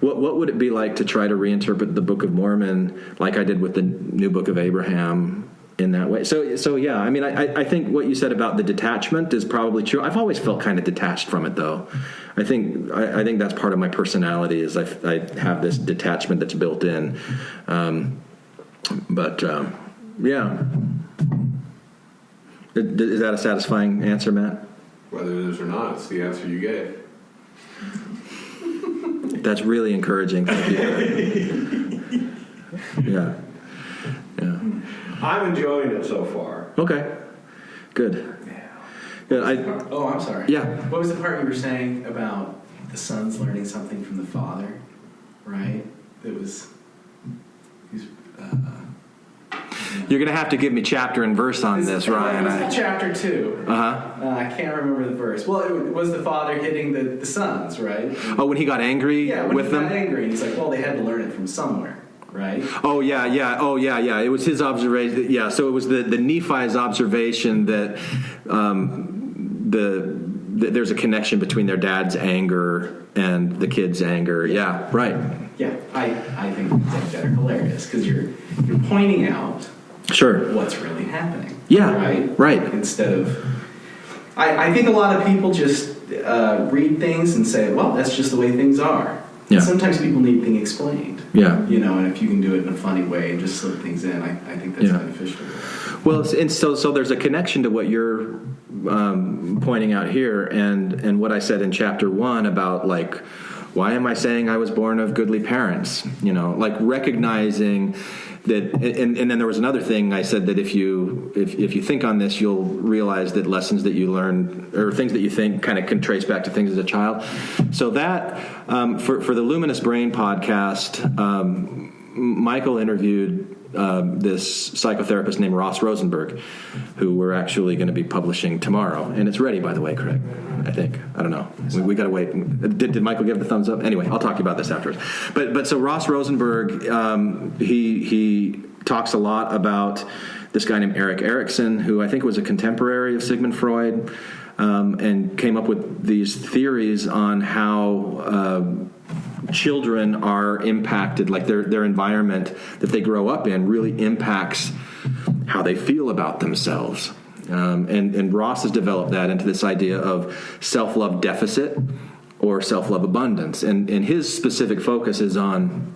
what would it be like to try to reinterpret the Book of Mormon like I did with the new Book of Abraham in that way? So yeah, I mean, I think what you said about the detachment is probably true. I've always felt kind of detached from it, though. I think that's part of my personality, is I have this detachment that's built in. Yeah. Is that a satisfying answer, Matt? Whether it is or not, it's the answer you gave. That's really encouraging. Thank you. Yeah. I'm enjoying it so far. Okay. Good. I'm sorry. Yeah. What was the part you were saying about the son's learning something from the father, right? It was... You're going to have to give me chapter and verse on this, Ryan. It's chapter 2. Uh-huh. I can't remember the verse. Well, it was the father hitting the sons, right? Oh, when he got angry with them? Yeah, when he got angry. And he's like, well, they had to learn it from somewhere, right? Oh, yeah. It was his observation. Yeah, so it was the Nephi's observation that there's a connection between their dad's anger and the kid's anger. Yeah, right. Yeah, I think things like that are hilarious, because you're pointing out what's really happening. Yeah, right. Instead of... I think a lot of people just read things and say, well, that's just the way things are. Yeah. Sometimes people need things explained. Yeah. And if you can do it in a funny way and just slip things in, I think that's beneficial. Well, and so there's a connection to what you're pointing out here, and what I said in chapter 1 about, like, why am I saying I was born of goodly parents? Like recognizing that, and then there was another thing I said, that if you think on this, you'll realize that lessons that you learn, or things that you think, kind of can trace back to things as a child. So that for the Luminous Brain podcast, Michael interviewed this psychotherapist named Ross Rosenberg, who we're actually going to be publishing tomorrow, and it's ready, by the way, Craig. I think. I don't know. We got to wait. Did Michael give the thumbs up? Anyway, I'll talk to you about this afterwards. But so Ross Rosenberg, he talks a lot about this guy named Erik Erikson, who I think was a contemporary of Sigmund Freud, and came up with these theories on how children are impacted, like their environment that they grow up in really impacts how they feel about themselves. And Ross has developed that into this idea of self-love deficit or self-love abundance. And his specific focus is on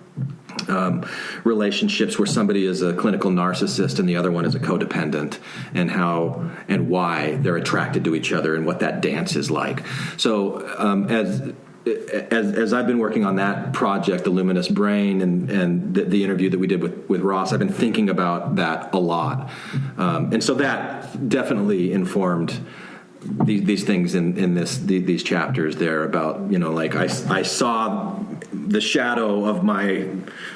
relationships where somebody is a clinical narcissist and the other one is a codependent, and how and why they're attracted to each other and what that dance is like. So as I've been working on that project, The Luminous Brain, and the interview that we did with Ross, I've been thinking about that a lot. And so that definitely informed these things in these chapters there about, like I saw the shadow of my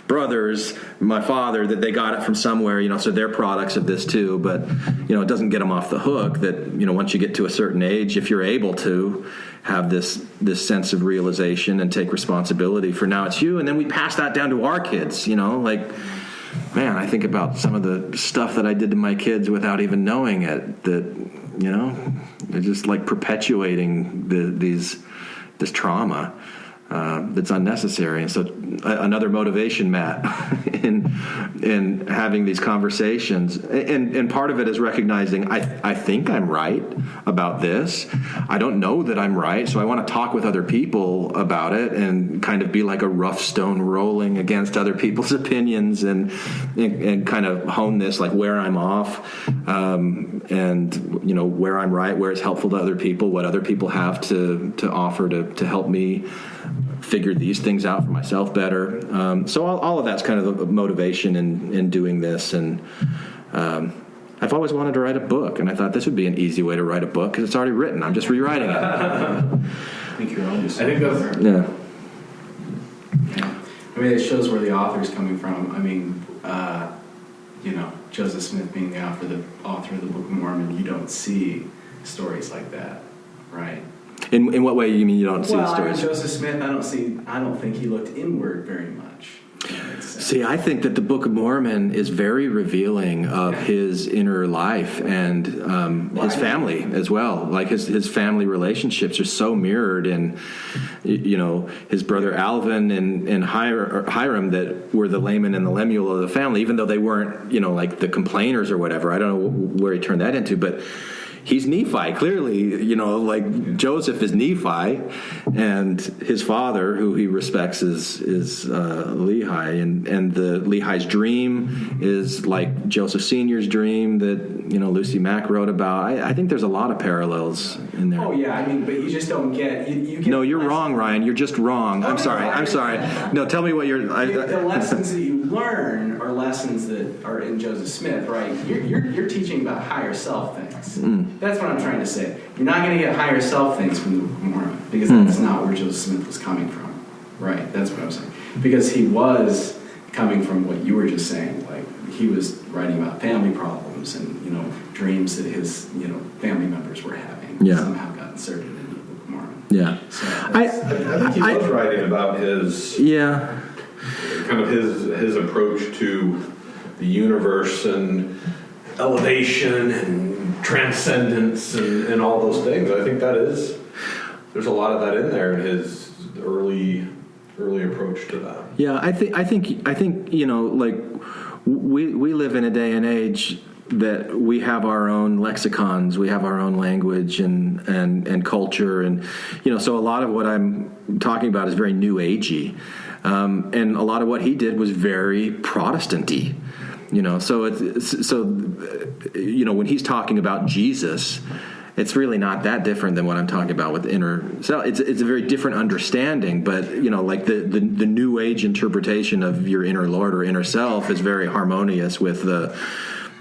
brothers, my father, that they got it from somewhere, so they're products of this too. But, it doesn't get them off the hook that, once you get to a certain age, if you're able to have this sense of realization and take responsibility for now it's you, and then we pass that down to our kids, like, man, I think about some of the stuff that I did to my kids without even knowing it, that, they're just like perpetuating this trauma that's unnecessary. And so another motivation, Matt, in having these conversations. And part of it is recognizing I think I'm right about this. I don't know that I'm right, so I want to talk with other people about it and kind of be like a rough stone rolling against other people's opinions and kind of hone this, like where I'm off, and you know, where I'm right, where it's helpful to other people, what other people have to offer to help me figure these things out for myself better. So all of that's kind of the motivation in doing this. And I've always wanted to write a book, and I thought this would be an easy way to write a book because it's already written. I'm just rewriting it. I think you're on to I think something. that's Yeah. Yeah. I mean, it shows where the author's coming from. I mean, you know, Joseph Smith being the author of the Book of Mormon, you don't see stories like that, right? In what way you mean you don't see the Well, I mean, stories? Joseph Smith, I don't think he looked inward very much. See, I think that the Book of Mormon is very revealing of his inner life and his family as well. Like his family relationships are so mirrored in, you know, his brother Alvin and Hiram that were the Laman and the Lemuel of the family, even though they weren't, you know, like the complainers or whatever. I don't know where he turned that into, but he's Nephi, clearly, you know, like Joseph is Nephi, and his father, who he respects, is Lehi, and the Lehi's dream is like Joseph Sr.'s dream that, you know, Lucy Mack wrote about. I think there's a lot of parallels in there. Oh yeah, I mean, but you just don't get. You get No, you're wrong, Ryan. You're just wrong. I'm sorry. No, tell me what you're. The lessons that you learn are lessons that are in Joseph Smith, right? You're teaching about higher self things. That's what I'm trying to say. You're not going to get higher self things from the Book of Mormon because that's not where Joseph Smith was coming from, right? That's what I'm saying. Because he was coming from what you were just saying, like he was writing about family problems and, you know, dreams that his, you know, family members were having. Yeah. Somehow got inserted into the Book of Mormon. Yeah. So I think he was writing about his kind of his approach to the universe and elevation and transcendence and all those things. I think there's a lot of that in there in his early approach to that. Yeah, I think you know, like we live in a day and age that we have our own lexicons, we have our own language and culture, and you know, so a lot of what I'm talking about is very new agey, and a lot of what he did was very Protestant-y. You know, so you know, when he's talking about Jesus, it's really not that different than what I'm talking about with inner. So it's a very different understanding, but you know, like the New Age interpretation of your inner Lord or inner self is very harmonious with the.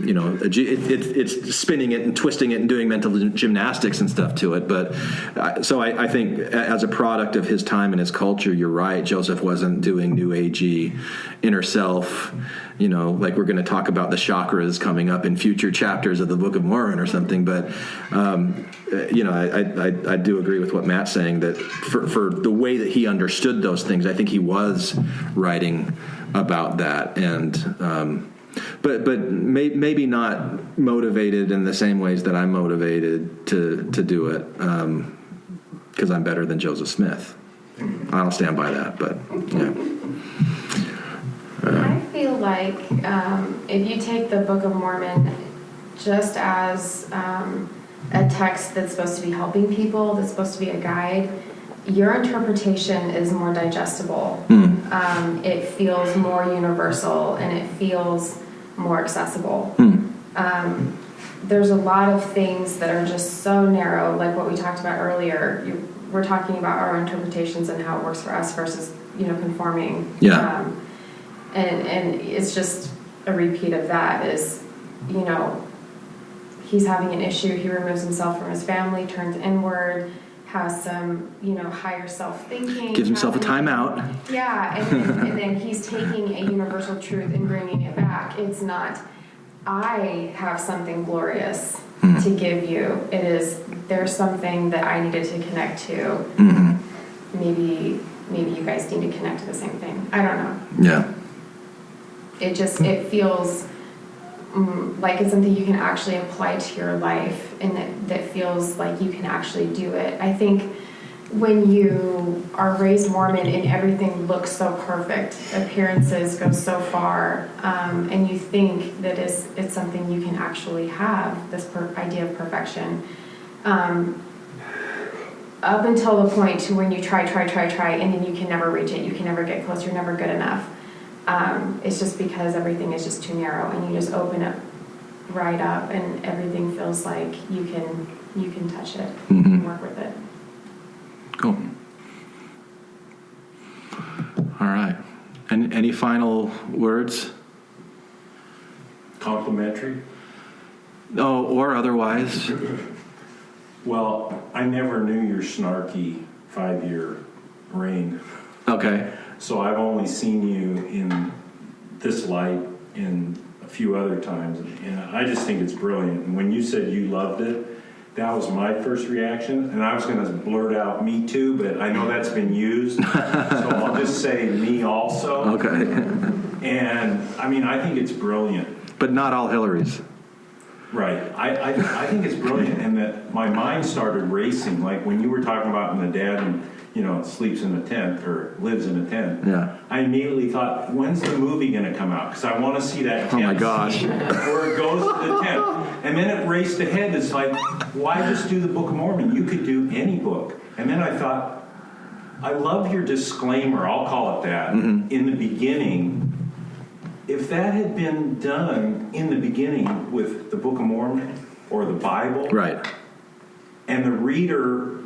You know, it's spinning it and twisting it and doing mental gymnastics and stuff to it. But so I think as a product of his time and his culture, you're right. Joseph wasn't doing New Agey inner self. You know, like we're going to talk about the chakras coming up in future chapters of the Book of Mormon or something. But you know, I do agree with what Matt's saying that for the way that he understood those things, I think he was writing about that and. But maybe not motivated in the same ways that I'm motivated to do it because I'm better than Joseph Smith. I'll stand by that, but yeah. I feel like if you take the Book of Mormon just as a text that's supposed to be helping people, that's supposed to be a guide, your interpretation is more digestible. It feels more universal and it feels more accessible. There's a lot of things that are just so narrow, like what we talked about earlier. We're talking about our interpretations and how it works for us versus, you know, conforming. Yeah. And it's just a repeat of that is, you know, he's having an issue, he removes himself from his family, turns inward, has some, you know, higher self-thinking. Gives himself a timeout. Yeah, and then he's taking a universal truth and bringing it back. It's not, I have something glorious to give you. It is, there's something that I needed to connect to. Maybe you guys need to connect to the same thing. I don't know. Yeah. It feels like it's something you can actually apply to your life and that feels like you can actually do it. I think when you are raised Mormon and everything looks so perfect, appearances go so far, and you think that it's something you can actually have, this idea of perfection, up until the point to when you try, and then you can never reach it, you can never get close, you're never good enough. It's just because everything is just too narrow, and you just open it right up, and everything feels like you can touch it and work with it. Cool. All right. And any final words? Complimentary? Oh, or otherwise? Well, I never knew your snarky 5-year reign. Okay. So I've only seen you in this light in a few other times, and I just think it's brilliant. And when you said you loved it, that was my first reaction, and I was going to blurt out "me too," but I know that's been used, so I'll just say "me also." Okay. And I mean, I think it's brilliant. But not all Hillarys. Right. I think it's brilliant, and that my mind started racing. Like when you were talking about when the dad, sleeps in a tent or lives in a tent. Yeah. I immediately thought, when's the movie going to come out? Because I want to see that tent. Oh my gosh. Where it goes to the tent. And then it raced ahead. It's like, why just do the Book of Mormon? You could do any book. And then I thought, I love your disclaimer, I'll call it that, in the beginning. If that had been done in the beginning with the Book of Mormon or the Bible, Right. and the reader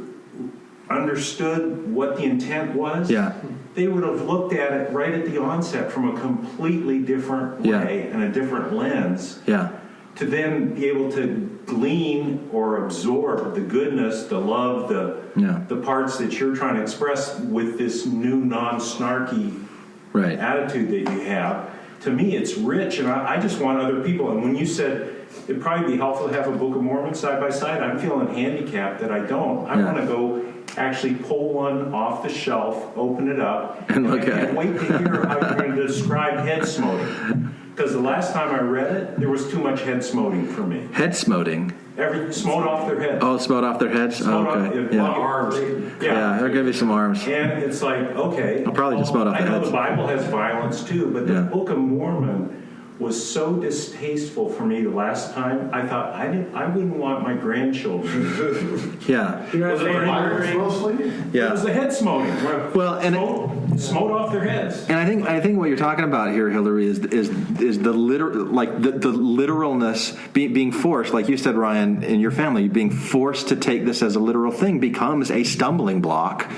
understood what the intent was, Yeah. they would have looked at it right at the onset from a completely different way and a different lens, Yeah. to then be able to glean or absorb the goodness, the love, the parts that you're trying to express with this new non-snarky Right. attitude that you have. To me, it's rich, and I just want other people. And when you said it'd probably be helpful to have a Book of Mormon side by side, I'm feeling handicapped that I don't. I want to go actually pull one off the shelf, open it up, And look at it. wait to hear how you're going to describe head smoting. Because the last time I read it, there was too much head smoting for me. Head smoting. Smote off their head. Oh, smote off their heads? Smote Oh, okay. off, Yeah. arms. Yeah, there are going to be some arms. And it's like, okay. I'll probably just smote off I the know heads. the Bible has violence too, but the Book of Mormon was so distasteful for me the last time. I thought I wouldn't want my grandchildren. Yeah. You know, Was it the Bible mostly? Yeah. It was the head smoting. Well, and smote off their heads. And I think what you're talking about here, Hillary, is the literalness being forced, like you said, Ryan, in your family, being forced to take this as a literal thing becomes a stumbling block.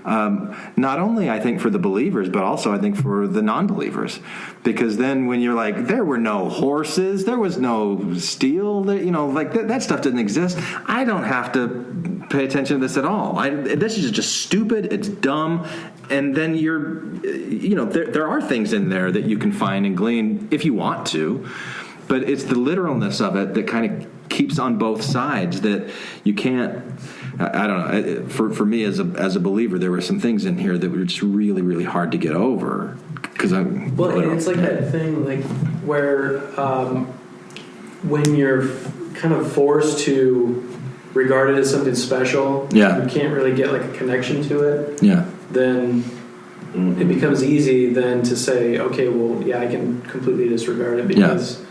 Not only, I think, for the believers, but also, I think, for the non-believers. Because then when you're like, there were no horses, there was no steel, that stuff didn't exist. I don't have to pay attention to this at all. This is just stupid, it's dumb. And then there are things in there that you can find and glean if you want to. But it's the literalness of it that kind of keeps on both sides that you can't. I don't know. For me as a believer, there were some things in here that were just really, really hard to get over. It's like that thing, like where when you're kind of forced to regard it as something special, you can't really get like a connection to it. Yeah. Then it becomes easy then to say, okay, well, I can completely disregard it because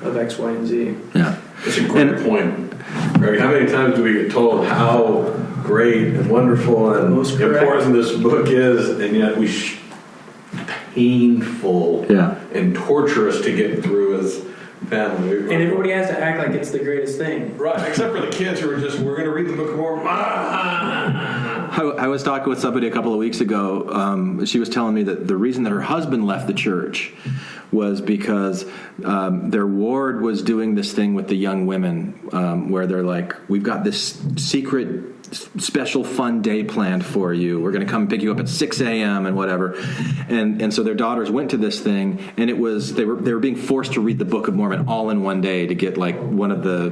of X, Y, and Z. Yeah. That's a great point. Greg, how many times do we get told how great and wonderful and important this book is, and yet painful and torturous to get through as family. And everybody has to act like it's the greatest thing. Right, except for the kids who are just, we're going to read the Book of Mormon. I was talking with somebody a couple of weeks ago. She was telling me that the reason that her husband left the church was because their ward was doing this thing with the young women where they're like, we've got this secret special fun day planned for you. We're going to come pick you up at 6 a.m. and whatever. And so their daughters went to this thing, and it was they were being forced to read the Book of Mormon all in one day to get like one of the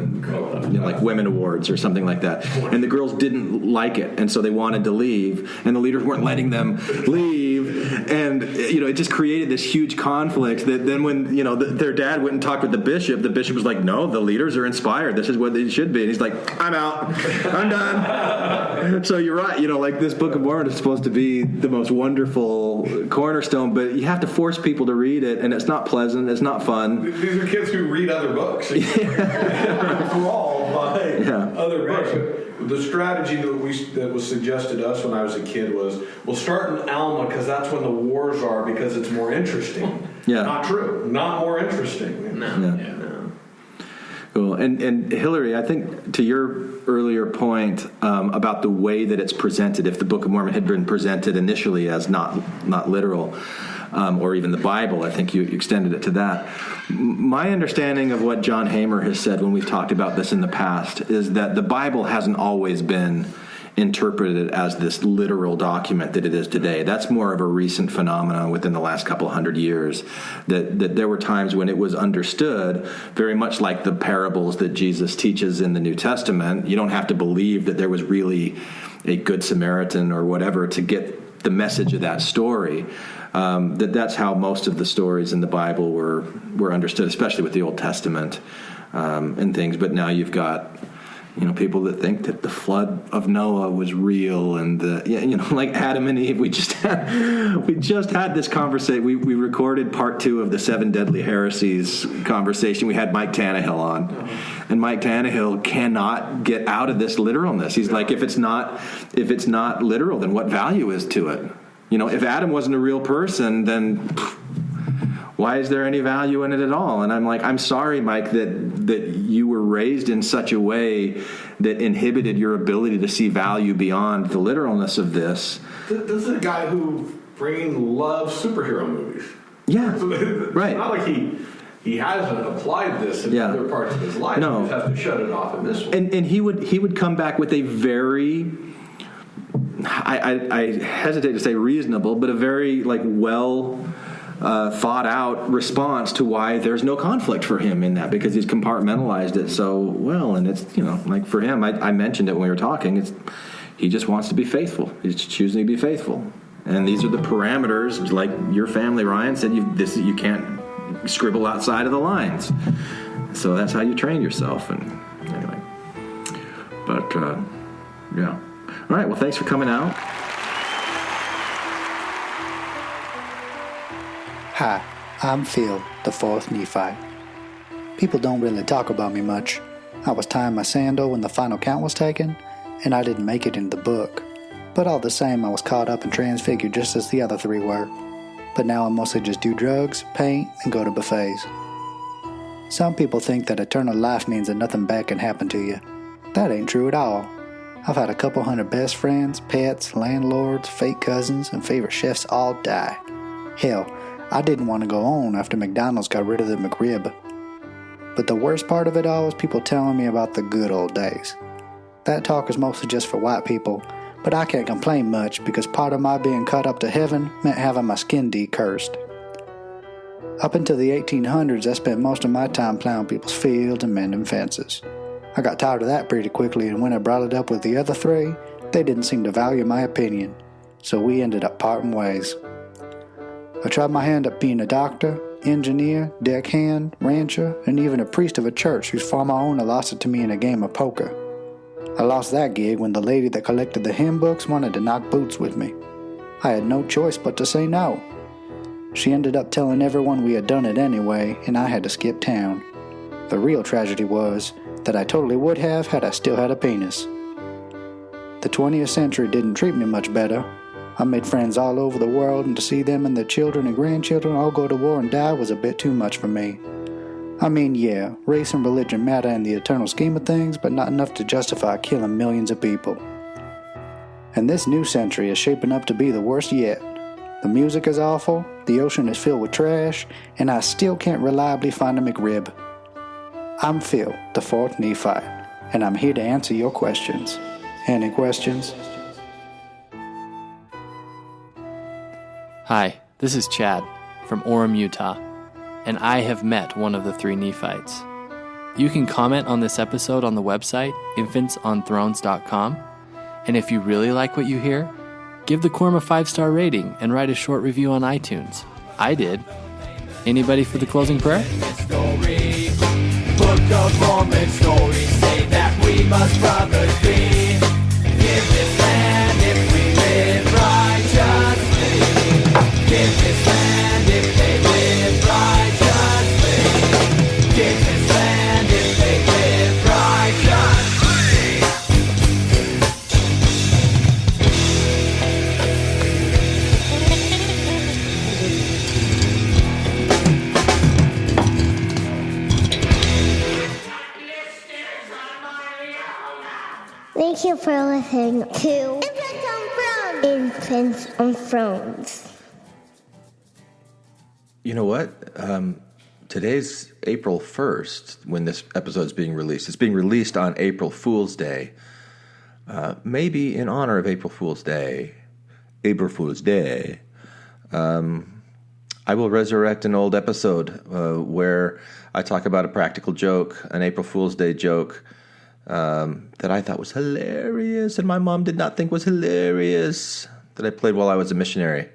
like women awards or something like that. And the girls didn't like it, and so they wanted to leave, and the leaders weren't letting them leave. And, it just created this huge conflict that then when, their dad went and talked with the bishop was like, no, the leaders are inspired. This is what they should be. And he's like, I'm out. I'm done. So you're right. Like this Book of Mormon is supposed to be the most wonderful cornerstone, but you have to force people to read it, and it's not pleasant. It's not fun. These are kids who read other books. Enthralled by other books. The strategy that was suggested to us when I was a kid was, we'll start in Alma because that's when the wars are, because it's more interesting. Yeah. Not true. Not more interesting. No. Yeah. Yeah. No. Cool. And Hillary, I think to your earlier point about the way that it's presented, if the Book of Mormon had been presented initially as not literal, or even the Bible, I think you extended it to that. My understanding of what John Hamer has said when we've talked about this in the past is that the Bible hasn't always been interpreted as this literal document that it is today. That's more of a recent phenomenon within the last couple hundred years, that there were times when it was understood very much like the parables that Jesus teaches in the New Testament. You don't have to believe that there was really a good Samaritan or whatever to get the message of that story. That's how most of the stories in the Bible were understood, especially with the Old Testament and things. But now you've got people that think that the flood of Noah was real, and like Adam and Eve. We just had this conversation. We recorded part 2 of the 7 Deadly Heresies conversation. We had Mike Tannehill on, and Mike Tannehill cannot get out of this literalness. He's like, if it's not literal, then what value is to it? If Adam wasn't a real person, then why is there any value in it at all? And I'm like, I'm sorry, Mike, that you were raised in such a way that inhibited your ability to see value beyond the literalness of this. This is a guy who freaking loves superhero movies. Yeah, right. It's not like he hasn't applied this in other parts of his life. No. He just has to shut it off in this one. And he would come back with a very, I hesitate to say reasonable, but a very well thought out response to why there's no conflict for him in that, because he's compartmentalized it so well. And it's like for him, I mentioned it when we were talking, he just wants to be faithful. He's choosing to be faithful, and these are the parameters. Like your family, Ryan said, you can't scribble outside of the lines. So that's how you train yourself. And anyway, but yeah. All right, well, thanks for coming out. Hi, I'm Phil, the 4th Nephite. People don't really talk about me much. I was tying my sandal when the final count was taken, and I didn't make it into the book. But all the same, I was caught up and transfigured just as the other 3 were. But now I mostly just do drugs, paint, and go to buffets. Some people think that eternal life means that nothing bad can happen to you. That ain't true at all. I've had a couple hundred best friends, pets, landlords, fake cousins, and favorite chefs all die. Hell, I didn't want to go on after McDonald's got rid of the McRib. But the worst part of it all is people telling me about the good old days. That talk is mostly just for white people, but I can't complain much because part of my being caught up to heaven meant having my skin decursed. Up until the 1800s, I spent most of my time plowing people's fields and mending fences. I got tired of that pretty quickly, and when I brought it up with the other 3, they didn't seem to value my opinion, so we ended up parting ways. I tried my hand at being a doctor, engineer, deckhand, rancher, and even a priest of a church whose farmer owner lost it to me in a game of poker. I lost that gig when the lady that collected the hymn books wanted to knock boots with me. I had no choice but to say no. She ended up telling everyone we had done it anyway, and I had to skip town. The real tragedy was that I totally would have had I still had a penis. The 20th century didn't treat me much better. I made friends all over the world, and to see them and their children and grandchildren all go to war and die was a bit too much for me. I mean, yeah, race and religion matter in the eternal scheme of things, but not enough to justify killing millions of people. And this new century is shaping up to be the worst yet. The music is awful, the ocean is filled with trash, and I still can't reliably find a McRib. I'm Phil, the 4th Nephite, and I'm here to answer your questions. Any questions? Hi, this is Chad from Orem, Utah, and I have met one of the 3 Nephites. You can comment on this episode on the website, infantsonthrones.com, and if you really like what you hear, Give the Quorum a 5-star rating and write a short review on iTunes. I did. Anybody for the closing prayer? Book of Mormon stories say that we must brothers be. Give this land if we live righteously. Give this land if they live righteously. Give this land if they live righteously. Thank you for listening to Infants on Thrones. You know what? Today's April 1st when this episode is being released. It's being released on April Fool's Day. Maybe in honor of April Fool's Day. April Fool's Day. I will resurrect an old episode where I talk about a practical joke, an April Fool's Day joke, that I thought was hilarious and my mom did not think was hilarious, that I played while I was a missionary.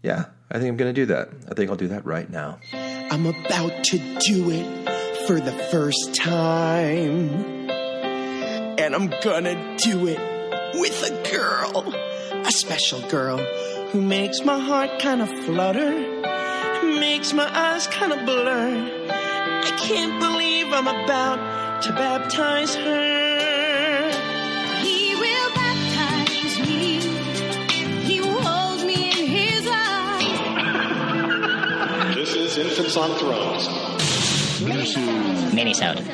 Yeah, I think I'm going to do that. I think I'll do that right now. I'm about to do it for the first time. And I'm gonna do it with a girl. A special girl who makes my heart kind of flutter, makes my eyes kind of blur. I can't believe I'm about to baptize her. He will baptize me. He will hold me in his arms. This is Infants on Thrones. Minisode.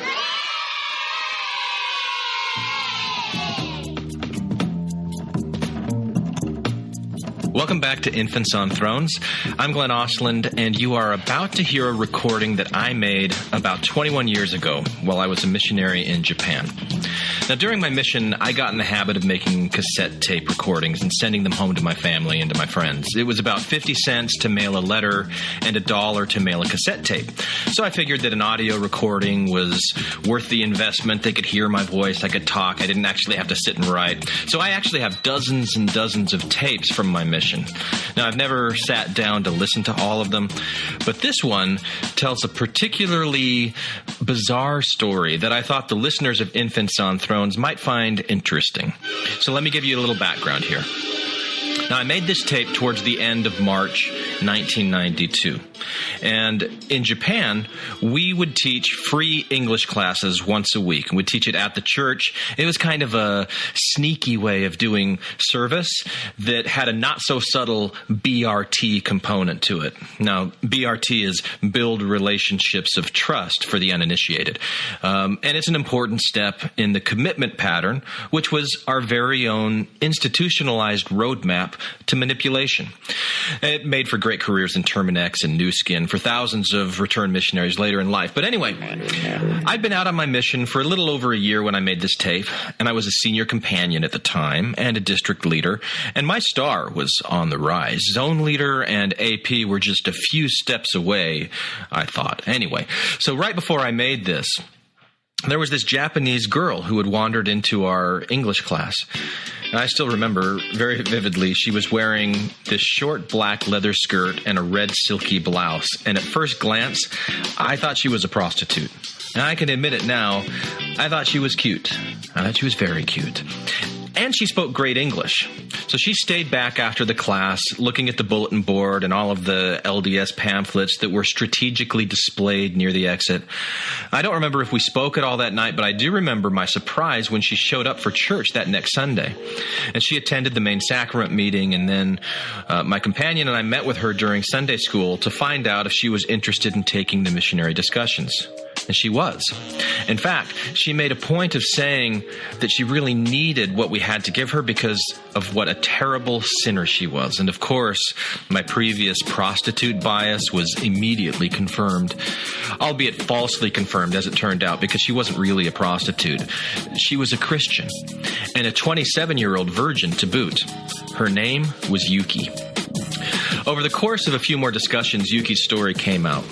Welcome back to Infants on Thrones. I'm Glenn Osland, and you are about to hear a recording that I made about 21 years ago while I was a missionary in Japan. Now, during my mission, I got in the habit of making cassette tape recordings and sending them home to my family and to my friends. It was about 50 cents to mail a letter and $1 to mail a cassette tape. So I figured that an audio recording was worth the investment. They could hear my voice, I could talk, I didn't actually have to sit and write. So I actually have dozens and dozens of tapes from my mission. Now, I've never sat down to listen to all of them, but this one tells a particularly bizarre story that I thought the listeners of Infants on Thrones might find interesting. So let me give you a little background here. Now, I made this tape towards the end of March 1992. And in Japan, we would teach free English classes once a week. And we'd teach it at the church. It was kind of a sneaky way of doing service that had a not-so-subtle BRT component to it. Now, BRT is build relationships of trust for the uninitiated. And it's an important step in the commitment pattern, which was our very own institutionalized roadmap to manipulation. It made for great careers in Terminex and Nu Skin for thousands of returned missionaries later in life. But anyway, I'd been out on my mission for a little over a year when I made this tape, and I was a senior companion at the time and a district leader, and my star was on the rise. Zone leader and AP were just a few steps away, I thought. Anyway, so right before I made this, there was this Japanese girl who had wandered into our English class. And I still remember very vividly, she was wearing this short black leather skirt and a red silky blouse. And at first glance, I thought she was a prostitute. And I can admit it now, I thought she was cute. I thought she was very cute. And she spoke great English. So she stayed back after the class, looking at the bulletin board and all of the LDS pamphlets that were strategically displayed near the exit. I don't remember if we spoke at all that night, but I do remember my surprise when she showed up for church that next Sunday. And she attended the main sacrament meeting, and then my companion and I met with her during Sunday school to find out if she was interested in taking the missionary discussions. And she was. In fact, she made a point of saying that she really needed what we had to give her because of what a terrible sinner she was. And of course, my previous prostitute bias was immediately confirmed, albeit falsely confirmed as it turned out, because she wasn't really a prostitute. She was a Christian and a 27-year-old virgin to boot. Her name was Yuki. Over the course of a few more discussions, Yuki's story came out.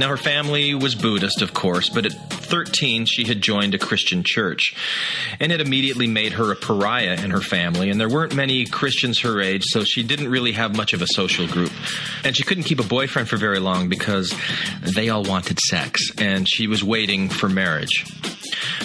Now, her family was Buddhist, of course, but at 13, she had joined a Christian church. And it immediately made her a pariah in her family, and there weren't many Christians her age, so she didn't really have much of a social group. And she couldn't keep a boyfriend for very long because they all wanted sex, and she was waiting for marriage.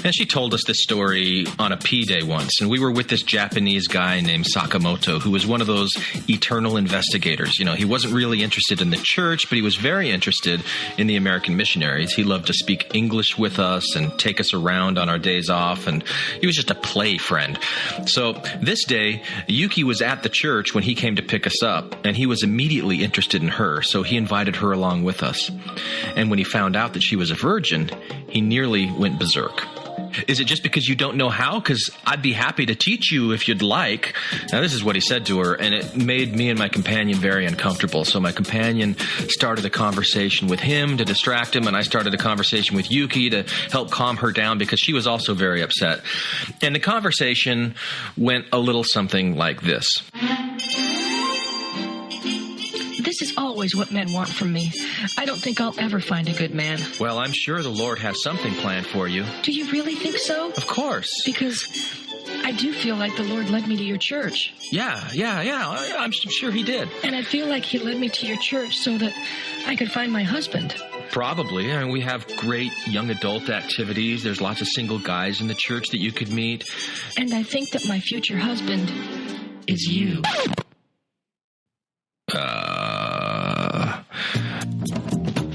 And she told us this story on a P-Day once, and we were with this Japanese guy named Sakamoto, who was one of those eternal investigators. You know, he wasn't really interested in the church, but he was very interested in the American missionaries. He loved to speak English with us and take us around on our days off, and he was just a play friend. So this day, Yuki was at the church when he came to pick us up, and he was immediately interested in her, so he invited her along with us. And when he found out that she was a virgin, he nearly went berserk. Is it just because you don't know how? Because I'd be happy to teach you if you'd like. Now, this is what he said to her, and it made me and my companion very uncomfortable. So my companion started a conversation with him to distract him, and I started a conversation with Yuki to help calm her down because she was also very upset. And the conversation went a little something like this. This is always what men want from me. I don't think I'll ever find a good man. Well, I'm sure the Lord has something planned for you. Do you really think so? Of course. Because I do feel like the Lord led me to your church. Yeah. I'm sure he did. And I feel like he led me to your church so that I could find my husband. Probably. I mean, we have great young adult activities. There's lots of single guys in the church that you could meet. And I think that my future husband is you.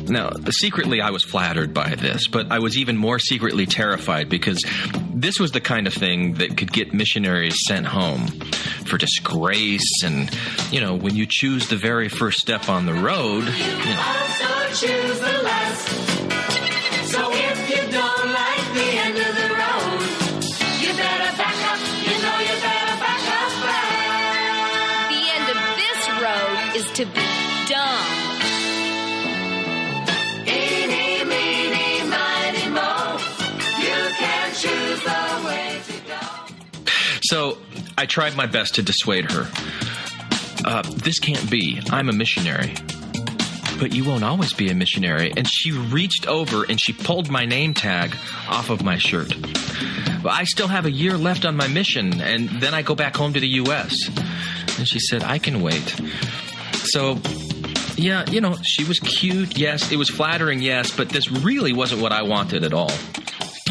Now, secretly, I was flattered by this, but I was even more secretly terrified because this was the kind of thing that could get missionaries sent home for disgrace. And, you know, when you choose the very first step on the road, you know. Also choose the last. So if you don't like the end of the road, you better back up. You know you better back up fast. The end of this road is to be dumb. Eeny, meeny, miny, moe. You can choose the way to go. So I tried my best to dissuade her. This can't be. I'm a missionary. But you won't always be a missionary. And she reached over and she pulled my name tag off of my shirt. But I still have a year left on my mission, and then I go back home to the U.S. And she said, I can wait. So, yeah, you know, she was cute, yes. It was flattering, yes. But this really wasn't what I wanted at all.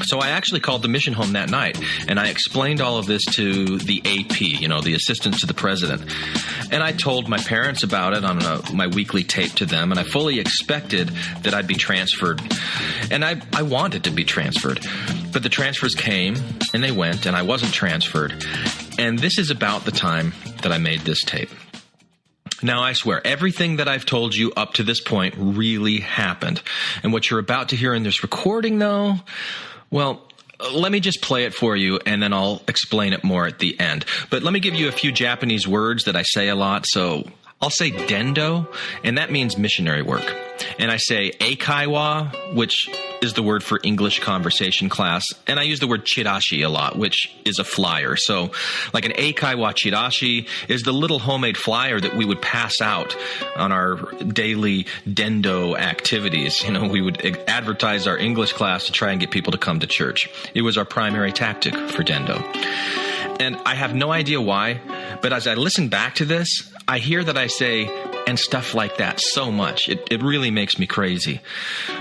So I actually called the mission home that night, and I explained all of this to the AP, you know, the assistant to the president. And I told my parents about it on my weekly tape to them, and I fully expected that I'd be transferred. And I wanted to be transferred. But the transfers came, and they went, and I wasn't transferred. And this is about the time that I made this tape. Now, I swear, everything that I've told you up to this point really happened. And what you're about to hear in this recording, though, well, let me just play it for you, and then I'll explain it more at the end. But let me give you a few Japanese words that I say a lot. So I'll say dendo, and that means missionary work. And I say eikaiwa, which is the word for English conversation class. And I use the word chirashi a lot, which is a flyer. So like an eikaiwa chirashi is the little homemade flyer that we would pass out on our daily dendo activities. You know, we would advertise our English class to try and get people to come to church. It was our primary tactic for dendo. And I have no idea why, but as I listen back to this, I hear that I say, and stuff like that so much. It really makes me crazy.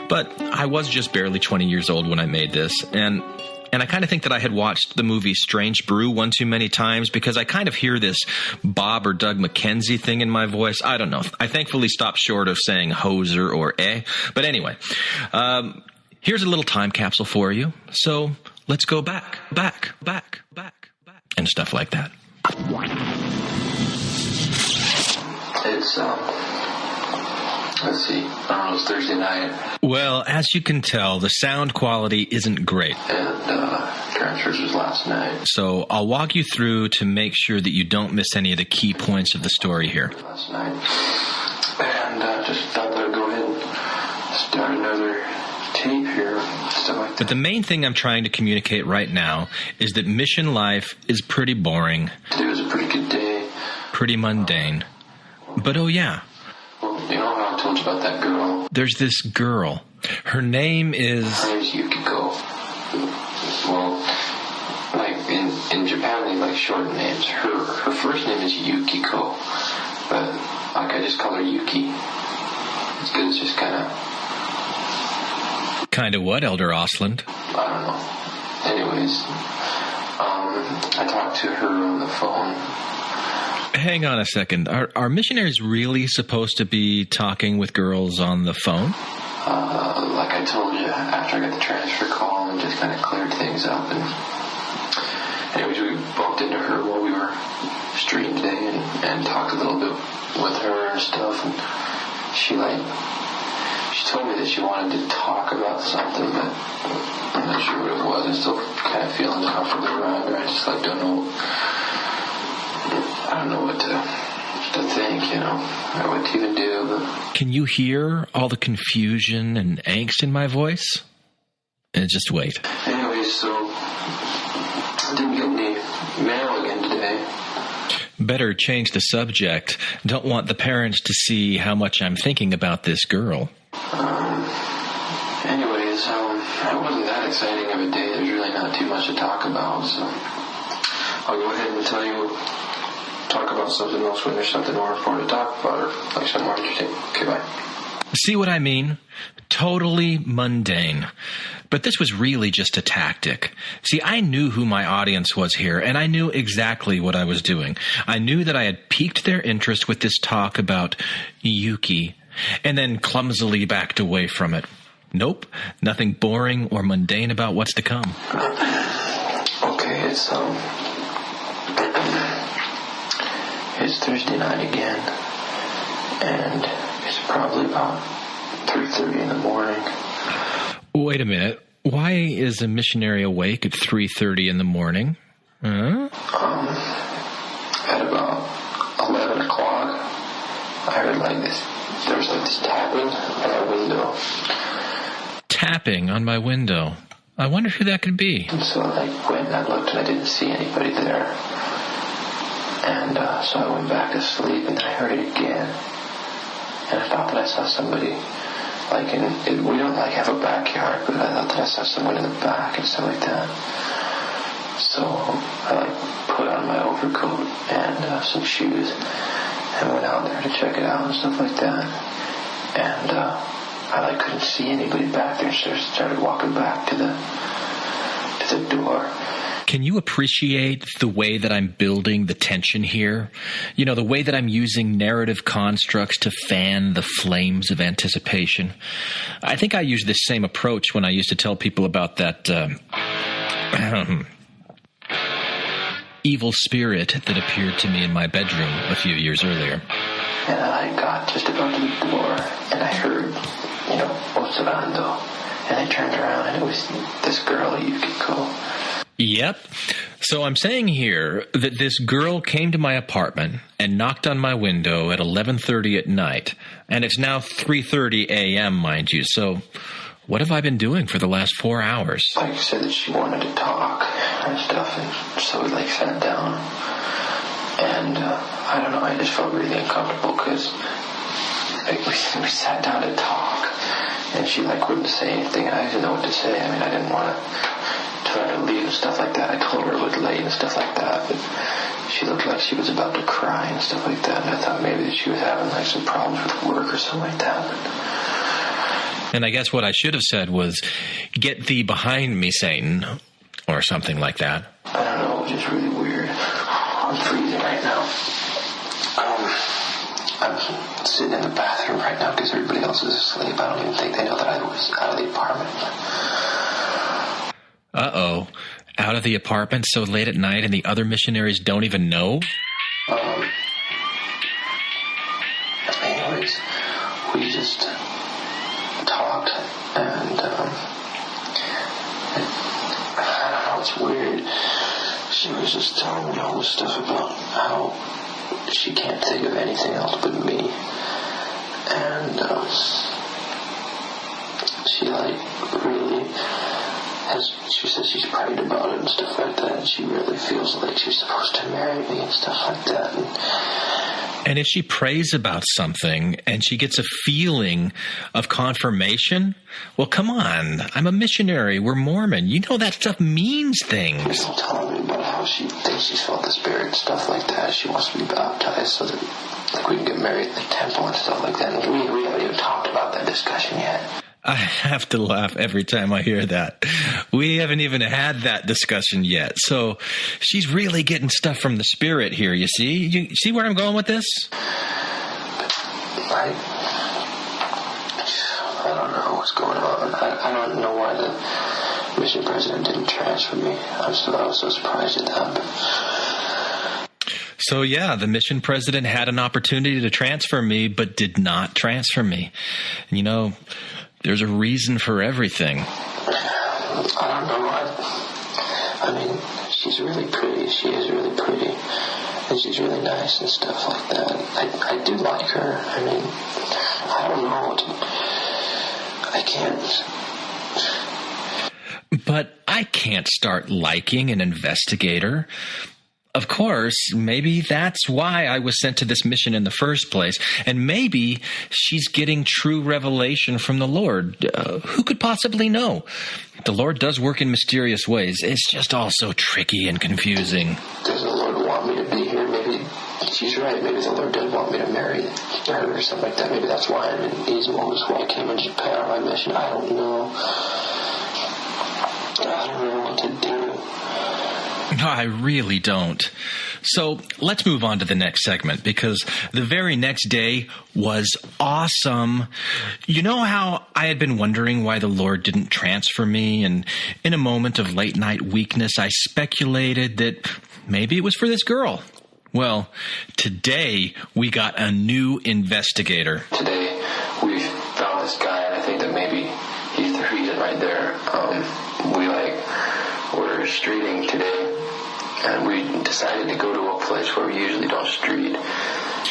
But I was just barely 20 years old when I made this, and I kind of think that I had watched the movie Strange Brew one too many times because I kind of hear this Bob or Doug McKenzie thing in my voice. I don't know. I thankfully stopped short of saying hoser or But anyway, here's a little time capsule for you. So let's go back, and stuff like that. It's, let's see, I don't know, it's Thursday night. Well, as you can tell, the sound quality isn't great. And transfers was last night. So I'll walk you through to make sure that you don't miss any of the key points of the story here. Last night. And just thought that I'd go ahead and start another tape here, stuff like that. But the main thing I'm trying to communicate right now is that mission life is pretty boring. Today was a pretty good day. Pretty mundane. But oh yeah, about that girl. There's this girl. Her name is... Her name's Yukiko. Well, like in Japan they like shorten names. Her first name is Yukiko, but like I just call her Yuki. It's good. It's just kind of... Kind of what, Elder Osland? I don't know. Anyways, I talked to her on the phone. Hang on a second. Are missionaries really supposed to be talking with girls on the phone? Like I told you, after I got the transfer call and just kind of cleared things up. And anyways, we bumped into her while we were streaming today and talked a little bit with her and stuff. And she told me that she wanted to talk about something, but I'm not sure what it was. I'm still kind of feeling uncomfortable around her. I just don't know. I don't know what to think, or what to even do. But can you hear all the confusion and angst in my voice? Just wait. Anyway, so I didn't get any mail again today. Better change the subject. Don't want the parents to see how much I'm thinking about this girl. Anyways, it wasn't that exciting of a day. There's really not too much to talk about, so I'll go ahead and talk about something else when there's something more important to talk about, or like something more interesting. Okay, bye. See what I mean? Totally mundane. But this was really just a tactic. See, I knew who my audience was here, and I knew exactly what I was doing. I knew that I had piqued their interest with this talk about Yuki, and then clumsily backed away from it. Nope, nothing boring or mundane about what's to come. Okay, it's Thursday night again, and it's probably about 3:30 in the morning. Wait a minute. Why is a missionary awake at 3:30 in the morning? Huh? At about 11 o'clock, I heard there was this tapping on my window. Tapping on my window. I wonder who that could be. And so I went and I looked and I didn't see anybody there. And so I went back to sleep and I heard it again. And I thought that I saw somebody, we don't have a backyard, but I thought that I saw someone in the back and stuff like that. So I put on my overcoat and some shoes and went out there to check it out and stuff like that. And I couldn't see anybody back there, so I started walking back to the door. Can you appreciate the way that I'm building the tension here? The way that I'm using narrative constructs to fan the flames of anticipation? I think I used this same approach when I used to tell people about that evil spirit that appeared to me in my bedroom a few years earlier. And I got just about to the door, and I heard, Observando. And I turned around, and it was this girl, Yukiko. Yep. So I'm saying here that this girl came to my apartment and knocked on my window at 11:30 at night. And it's now 3:30 a.m., mind you. So what have I been doing for the last 4 hours? Like I said, that she wanted to talk and stuff, and so we sat down. And I don't know, I just felt really uncomfortable because we sat down to talk, and she wouldn't say anything, and I didn't know what to say. I mean, I didn't want to try to leave and stuff like that. I told her it was late and stuff like that, but she looked like she was about to cry and stuff like that, and I thought maybe that she was having some problems with work or something like that. And I guess what I should have said was, "Get thee behind me, Satan," or something like that. I don't know, it was just really weird. I'm freezing right now. I'm sitting in the bathroom right now because everybody else is asleep. I don't even think they know that I was out of the apartment. Uh-oh. Out of the apartment so late at night and the other missionaries don't even know? Anyways, we just talked, and I don't know, it's weird. She was just telling me all this stuff about how she can't think of anything else but me. And she really she says she's prayed about it and stuff like that, and she really feels like she's supposed to marry me and stuff like that. And And if she prays about something and she gets a feeling of confirmation, well, come on. I'm a missionary. We're Mormon. You know that stuff means things. She's telling me about how she thinks she's felt the Spirit and stuff like that. She wants to be baptized so that we can get married in the temple and stuff like that. And we haven't even talked about that discussion yet. I have to laugh every time I hear that. We haven't even had that discussion yet. So she's really getting stuff from the Spirit here, you see? You see where I'm going with this? I don't know what's going on. I don't know why the mission president didn't transfer me. I was so surprised at that. So, yeah, the mission president had an opportunity to transfer me, but did not transfer me. And, you know, there's a reason for everything. I don't know. I mean, she's really pretty. She is really pretty. And she's really nice and stuff like that. I do like her. I mean, I don't know. I can't. But I can't start liking an investigator. Of course, maybe that's why I was sent to this mission in the first place. And maybe she's getting true revelation from the Lord. Who could possibly know? The Lord does work in mysterious ways. It's just all so tricky and confusing. Does the Lord want me to be here? Maybe she's right. Maybe the Lord does want me to marry her or something like that. Maybe that's why I'm in these moments where I came and just pay out my mission. I don't know. I don't know what to do. No, I really don't. So let's move on to the next segment, because the very next day was awesome. You know how I had been wondering why the Lord didn't transfer me, and in a moment of late night weakness, I speculated that maybe it was for this girl. Well, today we got a new investigator. Today we found this guy, and I think that maybe he's the reason right there. We're streeting today. And we decided to go to a place where we usually don't street.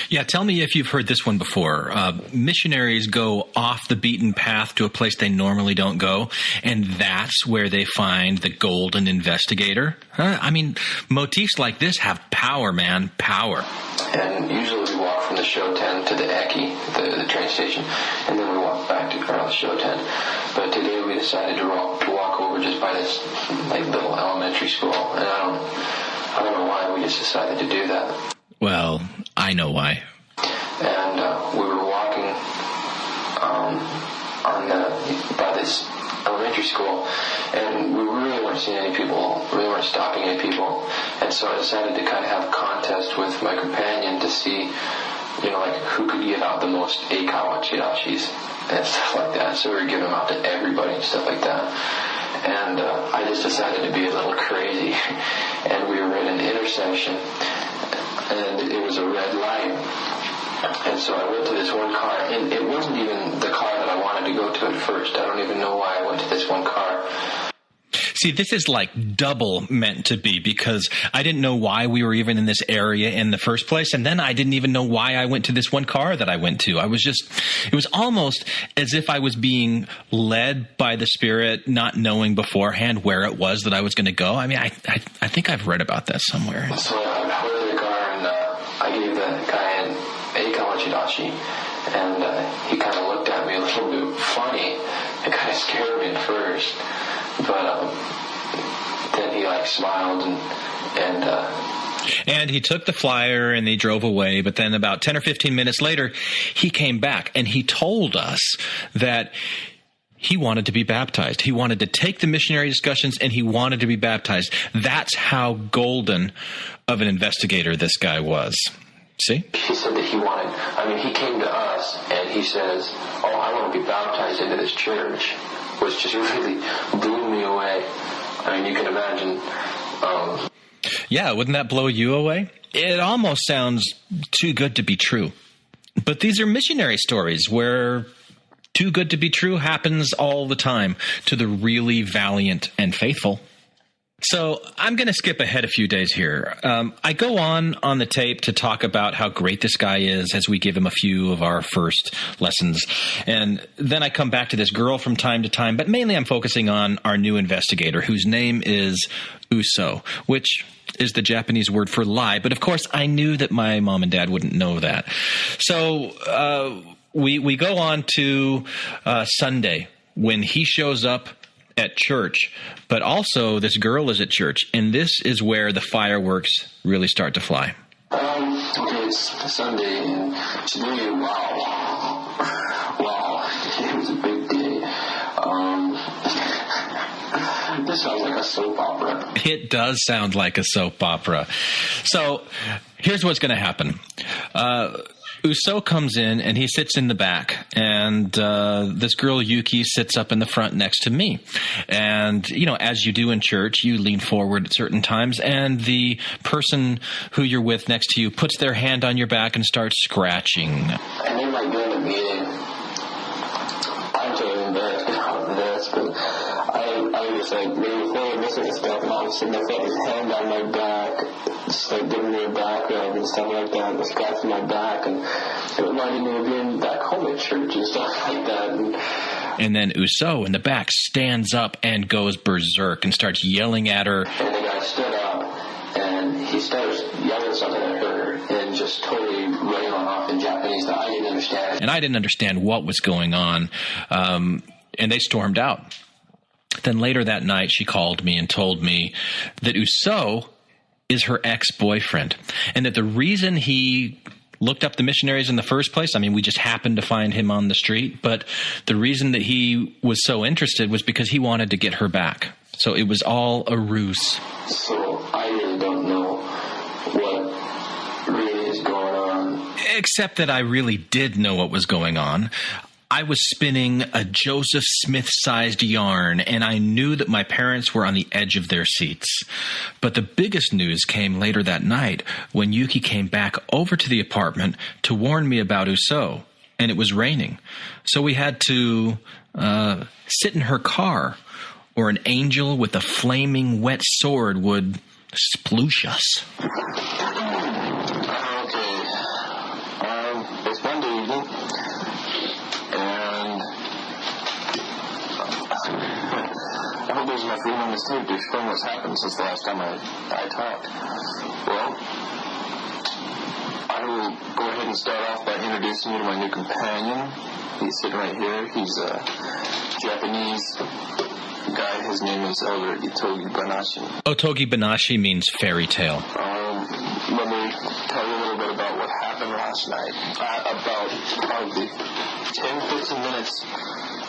Yeah, tell me if you've heard this one before. Missionaries go off the beaten path to a place they normally don't go, and that's where they find the golden investigator. I mean, motifs like this have power, man, power. And usually we walk from the show tent to the Eki, the train station, and then we walk back to our show tent. But today we decided to walk over just by this little elementary school, and I don't know why we just decided to do that. Well, I know why. And we were walking by this elementary school, and we really weren't seeing any people, really weren't stopping any people. And so I decided to kind of have a contest with my companion to see, who could give out the most Eikawachidashis and stuff like that. So we were giving them out to everybody and stuff like that. And I just decided to be a little crazy. And we were at an intersection, and it was a red light. And so I went to this one car, and it wasn't even the car that I wanted to go to at first. I don't even know why I went to this one car. See, this is like double meant to be, because I didn't know why we were even in this area in the first place. And then I didn't even know why I went to this one car that I went to. It was almost as if I was being led by the Spirit, not knowing beforehand where it was that I was going to go. I mean, I think I've read about that somewhere. So I went to the car, and I gave the guy an Eikawachirashi, and he kind of looked at me a little bit funny. It kind of scared me at first. But then he smiled and he took the flyer and they drove away. But then about 10 or 15 minutes later, he came back and he told us that he wanted to be baptized. He wanted to take the missionary discussions and he wanted to be baptized. That's how golden of an investigator this guy was. See? He said that he came to us and he says, I want to be baptized into this church, which just really blew me away. I mean, you can imagine. Yeah, wouldn't that blow you away? It almost sounds too good to be true. But these are missionary stories where too good to be true happens all the time to the really valiant and faithful. So I'm going to skip ahead a few days here. I go on the tape to talk about how great this guy is as we give him a few of our first lessons. And then I come back to this girl from time to time, but mainly I'm focusing on our new investigator, whose name is Uso, which is the Japanese word for lie. But of course, I knew that my mom and dad wouldn't know that. So we go on to Sunday when he shows up at church, but also this girl is at church, and this is where the fireworks really start to fly. Okay, it's Sunday, and today, wow, it was a big day. This sounds like a soap opera. It does sound like a soap opera. So here's what's going to happen. Uso comes in, and he sits in the back, and this girl, Yuki, sits up in the front next to me. And, you know, as you do in church, you lean forward at certain times, and the person who you're with next to you puts their hand on your back and starts scratching. And they might be in a meeting. I'm totally embarrassed about this, but I was like, maybe forward listening to stuff, and all of a sudden they felt his hand on my back, just like giving me a back rub and stuff like that, and scratching my back, and it reminded me of being back home at church and stuff like that. And then Uso in the back stands up and goes berserk and starts yelling at her. And the guy stood up, and he starts yelling something at her, and just totally railing off in Japanese that I didn't understand. And I didn't understand what was going on, and they stormed out. Then later that night, she called me and told me that Uso is her ex-boyfriend, and that the reason he looked up the missionaries in the first place, I mean, we just happened to find him on the street, but the reason that he was so interested was because he wanted to get her back. So it was all a ruse. So I really don't know what really is going on. Except that I really did know what was going on. I was spinning a Joseph Smith-sized yarn, and I knew that my parents were on the edge of their seats. But the biggest news came later that night when Yuki came back over to the apartment to warn me about Uso, and it was raining. So we had to sit in her car, or an angel with a flaming wet sword would sploosh us. It's Monday evening. I hope there's enough room on this tape to explain what's happened since the last time I talked. Well, I will go ahead and start off by introducing you to my new companion. He's sitting right here. He's a Japanese guy. His name is Elder Otogi Banashi. Otogi Banashi means fairy tale. Let me tell you a little bit about what happened last night. About probably 10-15 minutes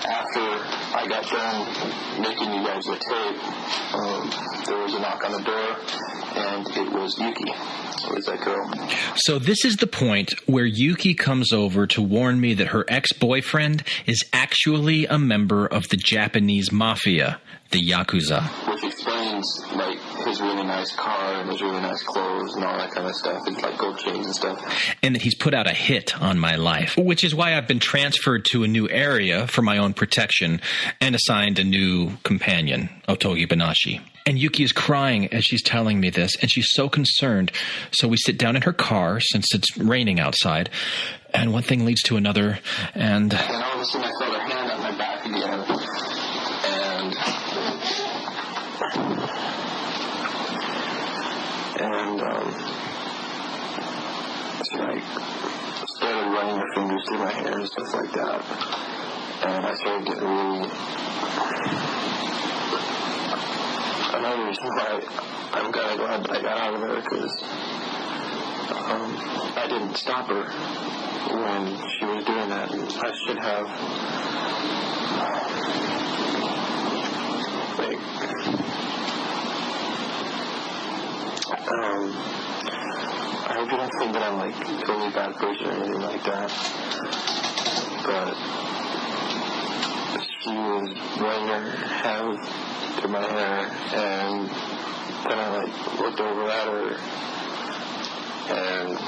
after I got done making you guys the tape, there was a knock on the door, and it was Yuki. It was that girl. So this is the point where Yuki comes over to warn me that her ex-boyfriend is actually a member of the Japanese mafia, the Yakuza. Which explains, like, his really nice car and his really nice clothes and all that kind of stuff. It's like gold chains and stuff. And that he's put out a hit on my life, which is why I've been transferred to a new area for my own protection and assigned a new companion, Otogi Banashi. And Yuki is crying as she's telling me this, and she's so concerned. So we sit down in her car, since it's raining outside, and one thing leads to another, and all of a sudden I felt her hand on my back again, and she like started running her fingers through my hair and stuff like that, and I started getting really. Another reason why I'm kind of glad that I got out of there, because I didn't stop her when she was doing that, and I should have. I hope you don't think that I'm like a totally bad person or anything like that, but she was running her hand to my hair, and then I like looked over at her, and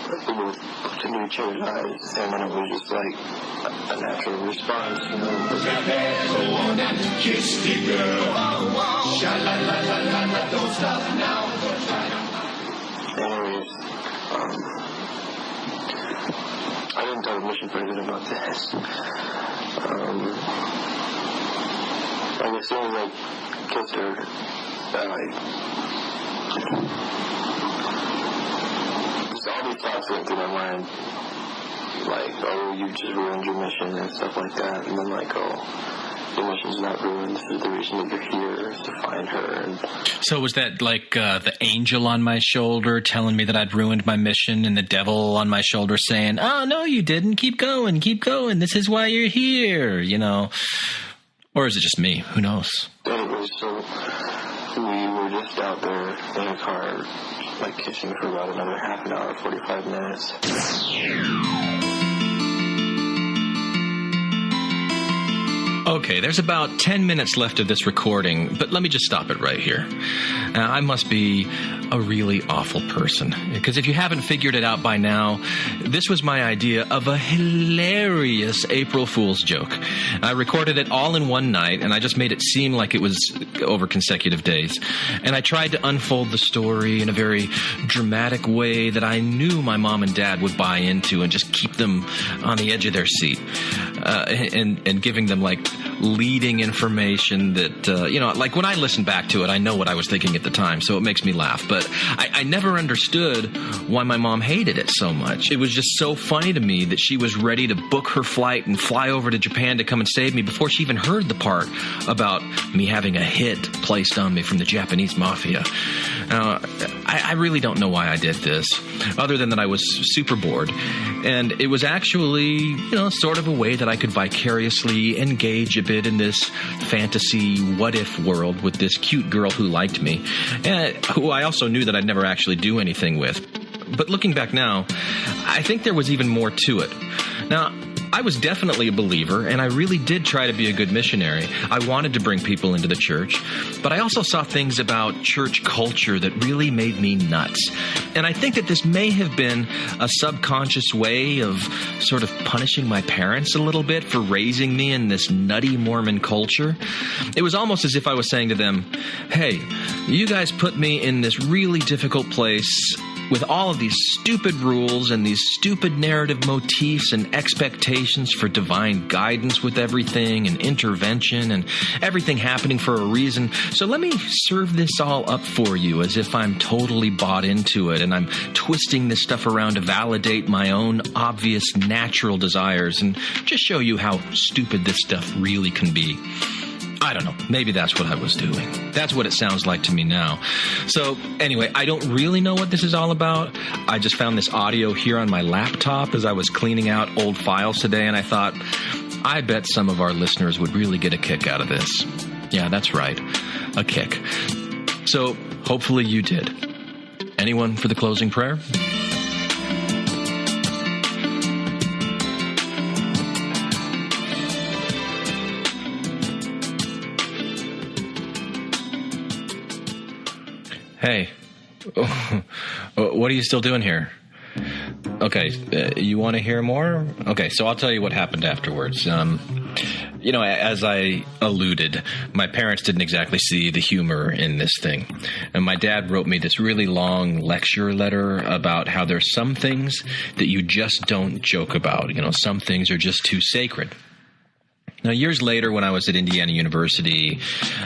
to new church eyes, and then it was just like a natural response, you know. Put your head on and kiss the girl. Sha-la-la-la-la-la, don't stop now. Anyways, I didn't tell the mission president about this. Like as soon as I kissed her, just all these thoughts went through my mind, like, oh, you just ruined your mission and stuff like that, and then like, oh, your mission's not ruined, this is the reason that you're here, is to find her. And so was that like the angel on my shoulder telling me that I'd ruined my mission, and the devil on my shoulder saying, oh, no, you didn't, keep going, this is why you're here, you know? Or is it just me? Who knows? Anyways, so we were just out there in a car, like kissing for about another half an hour, 45 minutes. Okay, there's about 10 minutes left of this recording, but let me just stop it right here. I must be a really awful person, because if you haven't figured it out by now, this was my idea of a hilarious April Fool's joke. I recorded it all in one night, and I just made it seem like it was over consecutive days. And I tried to unfold the story in a very dramatic way that I knew my mom and dad would buy into and just keep them on the edge of their seat. And giving them, like, leading information that, like when I listen back to it, I know what I was thinking at the time, so it makes me laugh. But I never understood why my mom hated it so much. It was just so funny to me that she was ready to book her flight and fly over to Japan to come and save me before she even heard the part about me having a hit placed on me from the Japanese mafia. Now, I really don't know why I did this, other than that I was super bored. And it was actually, sort of a way that I could vicariously engage a bit in this fantasy what-if world with this cute girl who liked me, and who I also knew that I'd never actually do anything with. But looking back now, I think there was even more to it. Now, I was definitely a believer, and I really did try to be a good missionary. I wanted to bring people into the church, but I also saw things about church culture that really made me nuts. And I think that this may have been a subconscious way of sort of punishing my parents a little bit for raising me in this nutty Mormon culture. It was almost as if I was saying to them, hey, you guys put me in this really difficult place with all of these stupid rules and these stupid narrative motifs and expectations for divine guidance with everything and intervention and everything happening for a reason. So let me serve this all up for you as if I'm totally bought into it and I'm twisting this stuff around to validate my own obvious natural desires and just show you how stupid this stuff really can be. I don't know. Maybe that's what I was doing. That's what it sounds like to me now. So anyway, I don't really know what this is all about. I just found this audio here on my laptop as I was cleaning out old files today, and I thought, I bet some of our listeners would really get a kick out of this. Yeah, that's right. A kick. So hopefully you did. Anyone for the closing prayer? Hey, what are you still doing here? Okay, you want to hear more? Okay, so I'll tell you what happened afterwards. As I alluded, my parents didn't exactly see the humor in this thing. And my dad wrote me this really long lecture letter about how there's some things that you just don't joke about. Some things are just too sacred. Now, years later, when I was at Indiana University,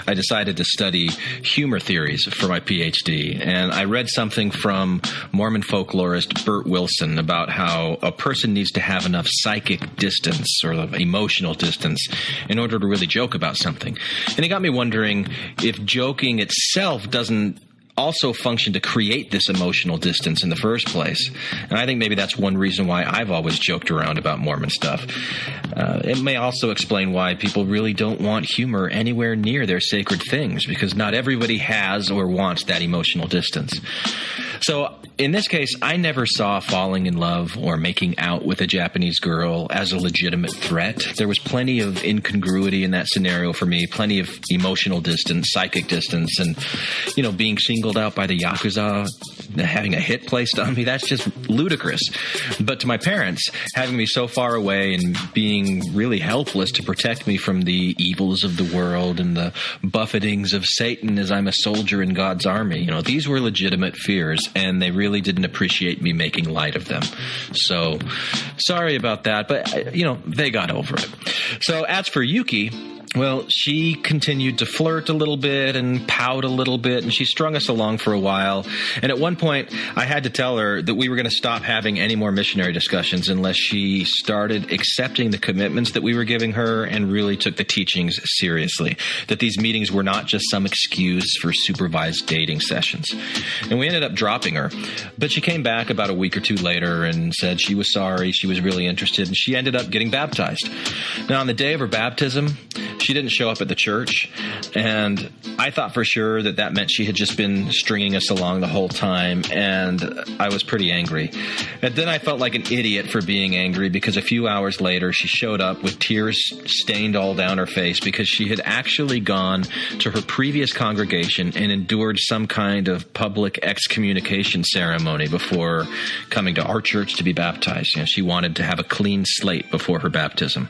I decided to study humor theories for my PhD, and I read something from Mormon folklorist Bert Wilson about how a person needs to have enough psychic distance or emotional distance in order to really joke about something. And it got me wondering if joking itself doesn't also function to create this emotional distance in the first place. And I think maybe that's one reason why I've always joked around about Mormon stuff. It may also explain why people really don't want humor anywhere near their sacred things, because not everybody has or wants that emotional distance. So in this case, I never saw falling in love or making out with a Japanese girl as a legitimate threat. There was plenty of incongruity in that scenario for me, plenty of emotional distance, psychic distance, and, being singled out by the Yakuza, having a hit placed on me, that's just ludicrous. But to my parents, having me so far away and being really helpless to protect me from the evils of the world and the buffetings of Satan as I'm a soldier in God's army, these were legitimate fears, and they really didn't appreciate me making light of them. So sorry about that, but, they got over it. So as for Yuki, well, she continued to flirt a little bit and pout a little bit, and she strung us along for a while. And at one point, I had to tell her that we were going to stop having any more missionary discussions unless she started accepting the commitments that we were giving her and really took the teachings seriously, that these meetings were not just some excuse for supervised dating sessions. And we ended up dropping her. But she came back about a week or two later and said she was sorry, she was really interested, and she ended up getting baptized. Now, on the day of her baptism, she didn't show up at the church, and I thought for sure that meant she had just been stringing us along the whole time, and I was pretty angry. And then I felt like an idiot for being angry, because a few hours later she showed up with tears stained all down her face because she had actually gone to her previous congregation and endured some kind of public excommunication ceremony before coming to our church to be baptized. She wanted to have a clean slate before her baptism.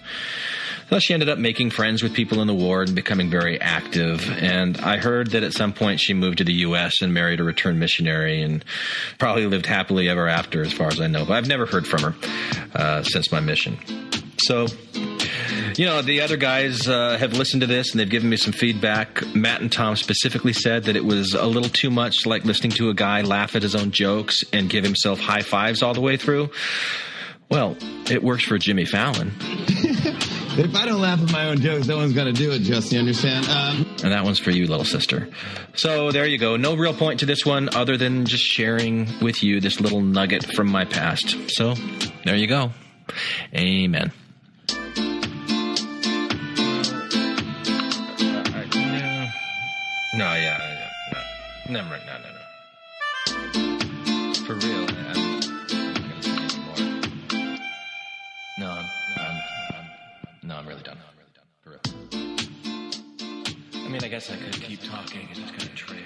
So she ended up making friends with people in the ward and becoming very active. And I heard that at some point she moved to the U.S. and married a returned missionary and probably lived happily ever after, as far as I know. But I've never heard from her since my mission. So, the other guys have listened to this and they've given me some feedback. Matt and Tom specifically said that it was a little too much like listening to a guy laugh at his own jokes and give himself high fives all the way through. Well, it works for Jimmy Fallon. If I don't laugh at my own jokes, no one's going to do it, Just, you understand? And that one's for you, little sister. So there you go. No real point to this one other than just sharing with you this little nugget from my past. So there you go. Amen. No. Never mind. No. For real. I'm I'm really done. For real. I mean, I guess I could keep talking and just kind of trail.